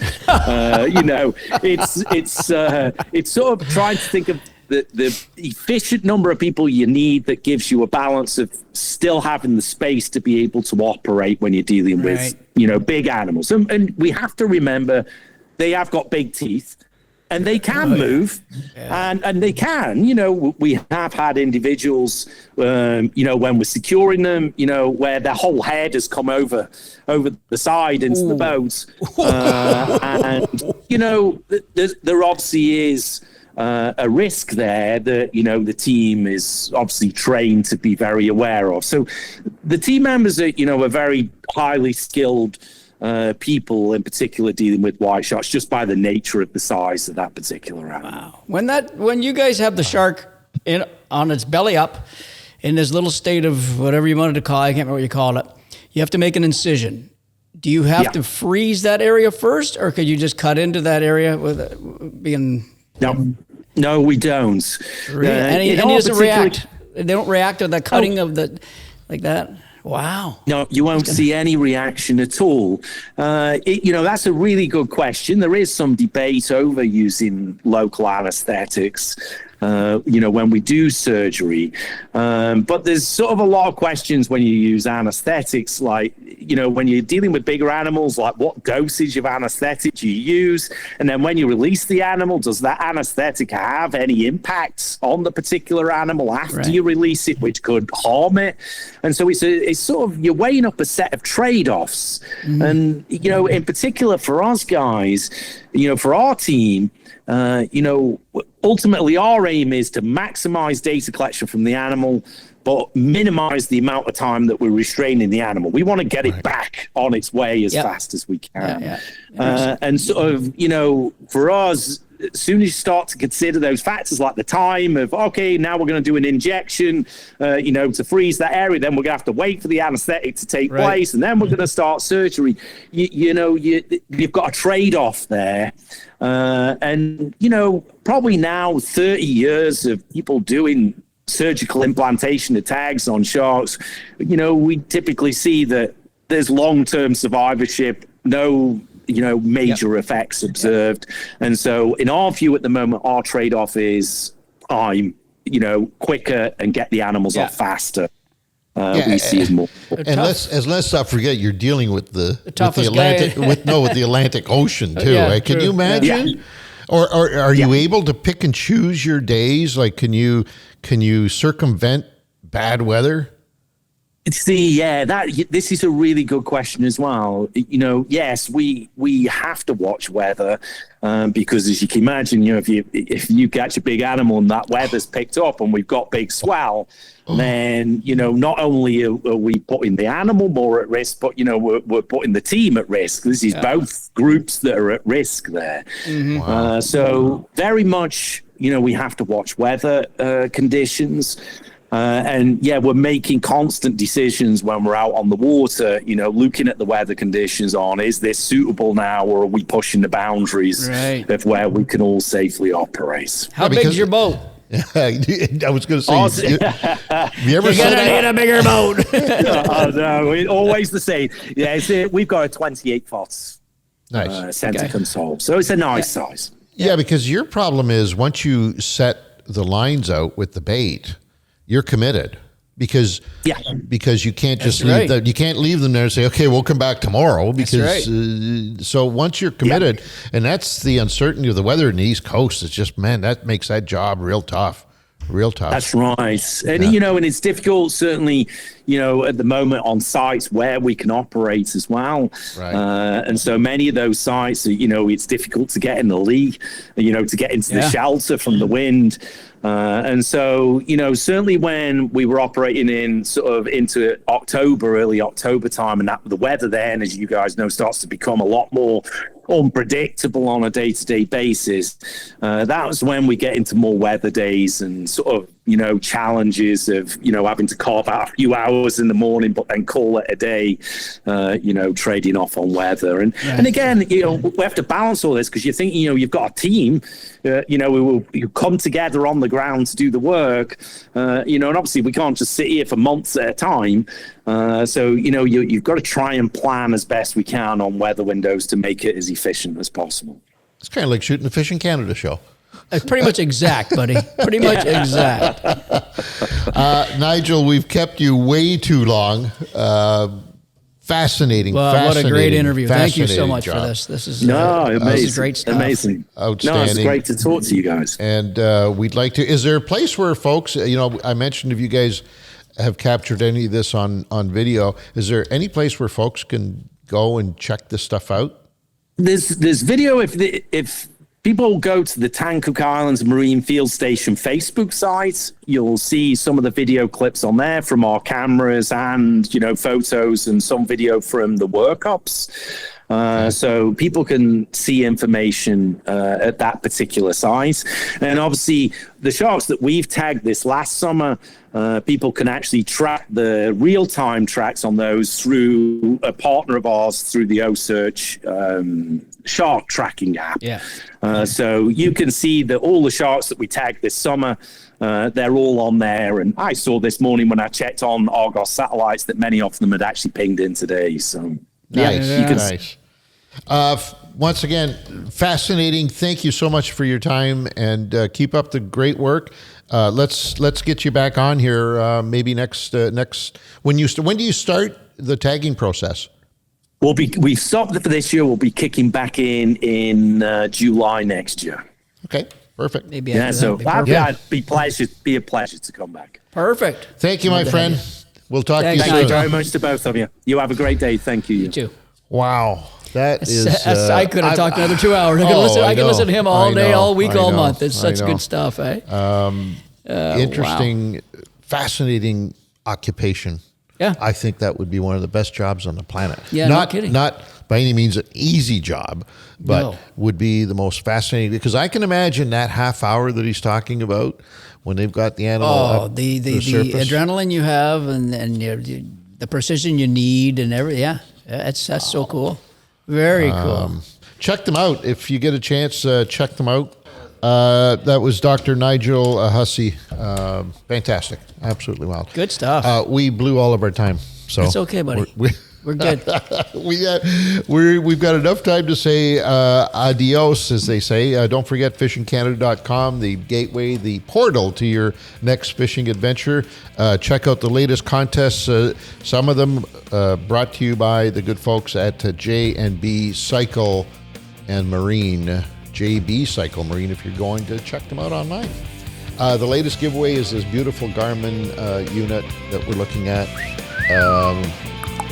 it's sort of trying to think of the efficient number of people you need that gives you a balance of still having the space to be able to operate when you're dealing with, big animals. And we have to remember they have got big teeth. And they can move, and they can. We have had individuals, when we're securing them, where their whole head has come over the side into the boat, and there obviously is a risk there that the team is obviously trained to be very aware of. So the team members are very highly skilled. People in particular dealing with white sharks just by the nature of the size of that particular animal. Wow. When you guys have the shark on its belly up in this little state of whatever you wanted to call it, I can't remember what you call it, you have to make an incision. Do you have to freeze that area first, or could you just cut into that area with being... No, we don't. Really? And he doesn't react. They don't react to the cutting of the... like that? Wow. No, you won't see any reaction at all. That's a really good question. There is some debate over using local anesthetics, when we do surgery. But there's sort of a lot of questions when you use anesthetics, like, when you're dealing with bigger animals, like what dosage of anesthetic do you use? And then when you release the animal, does that anesthetic have any impact on the particular animal after you release it, which could harm it? And so it's sort of, you're weighing up a set of trade-offs. And, in particular for us guys, for our team, ultimately our aim is to maximize data collection from the animal, but minimize the amount of time that we're restraining the animal. We want to get it back on its way as fast as we can. And sort of, for us, as soon as you start to consider those factors, like the time of, okay, now we're going to do an injection, to freeze that area, then we're going to have to wait for the anesthetic to take place, and then we're going to start surgery. You've got a trade-off there. And probably now 30 years of people doing surgical implantation of tags on sharks, we typically see that there's long-term survivorship, no major effects observed. And so in our view at the moment, our trade-off is time, quicker and get the animals off faster. We see it more. And let's not forget, you're dealing with the toughest Atlantic, guy. with the Atlantic Ocean too. Right? Can you imagine? Yeah. Or are you able to pick and choose your days? Like, can you circumvent bad weather? See, this is a really good question as well. Yes, we have to watch weather because, as you can imagine, if you catch a big animal and that weather's picked up and we've got big swell, then not only are we putting the animal more at risk, but we're putting the team at risk. This is both groups that are at risk there. Wow. So very much, we have to watch weather conditions. And we're making constant decisions when we're out on the water, looking at the weather conditions on, is this suitable now, or are we pushing the boundaries of where we can all safely operate? How big is your boat? I was going to say, have you ever You're going to need a bigger boat. No, always the same. We've got a 28 foot center console, so it's a nice size. Yeah, because your problem is once you set the lines out with the bait, you're committed because you can't just leave them. You can't leave them there and say, okay, we'll come back tomorrow, because so once you're committed, and that's the uncertainty of the weather in the East Coast. It's just, man, that makes that job real tough. That's right. And, and it's difficult, certainly, at the moment on sites where we can operate as well. Right. And so many of those sites, it's difficult to get in the lee, to get into the shelter from the wind. And so, certainly when we were operating in sort of into early October time, and the weather then, as you guys know, starts to become a lot more unpredictable on a day-to-day basis. That was when we get into more weather days and sort of, challenges of, having to carve out a few hours in the morning, but then call it a day, trading off on weather. And again, we have to balance all this, because you think, you've got a team, you come together on the ground to do the work, and obviously we can't just sit here for months at a time. So, you've got to try and plan as best we can on weather windows to make it as efficient as possible. It's kind of like shooting the Fish in Canada show. It's pretty much exact, buddy. Pretty much exact. Nigel, we've kept you way too long. Fascinating. Well, what a great interview. Thank you so much job. for this. This is amazing. This is great stuff. Amazing. Outstanding. No, it's great to talk to you guys. And we'd like to, is there a place where folks, I mentioned if you guys have captured any of this on video, is there any place where folks can go and check this stuff out? There's video if people go to the Tancook Islands Marine Field Station Facebook site, you'll see some of the video clips on there from our cameras and, photos and some video from the workups. So people can see information at that particular site. And obviously, the sharks that we've tagged this last summer, people can actually track the real-time tracks on those through a partner of ours through the O-Search shark tracking app. Yeah. So you can see that all the sharks that we tagged this summer, they're all on there. And I saw this morning when I checked on Argos satellites that many of them had actually pinged in today. So Nice. you can Nice. Once again, fascinating. Thank you so much for your time, and keep up the great work. Let's get you back on here maybe next when do you start the tagging process? We've stopped for this year. We'll be kicking back in July next year. Okay, perfect. Maybe So that'd be a pleasure to come back. Perfect. Thank you, my friend. We'll talk to you Thanks, soon. Thank you very much to both of you. You have a great day. Thank you. You too. Wow. That is. I could have talked another 2 hours. I can listen to him all day, all week, all month. It's such good stuff, eh? Interesting, fascinating occupation. Yeah. I think that would be one of the best jobs on the planet. Yeah, not no kidding. Not by any means an easy job, but No. would be the most fascinating, because I can imagine that half hour that he's talking about when they've got the animal up the surface. adrenaline you have and the precision you need and everything. Yeah, that's so cool. Very cool. Check them out if you get a chance. Check them out. That was Dr. Nigel Hussey. Fantastic, absolutely wild. Good stuff. We blew all of our time, so It's okay, buddy. We're good. We've got enough time to say adios, as they say. Don't forget fishingcanada.com, the gateway, the portal to your next fishing adventure. Check out the latest contests. Some of them brought to you by the good folks at J&B Cycle and Marine. JB Cycle Marine, if you're going to check them out online. The latest giveaway is this beautiful Garmin unit that we're looking at.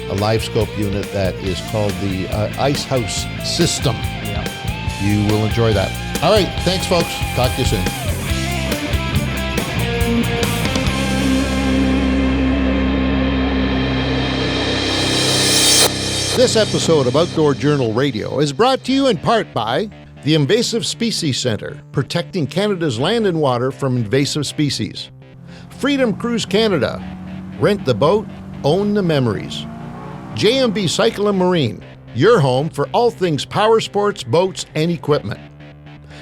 A live scope unit that is called the Ice House System. Yeah. You will enjoy that. All right. Thanks, folks. Talk to you soon. This episode of Outdoor Journal Radio is brought to you in part by the Invasive Species Centre, protecting Canada's land and water from invasive species. Freedom Cruise Canada. Rent the boat, own the memories. J&B Cycle and Marine, your home for all things power sports, boats, and equipment.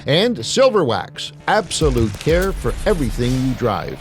And Silver Wax, absolute care for everything you drive.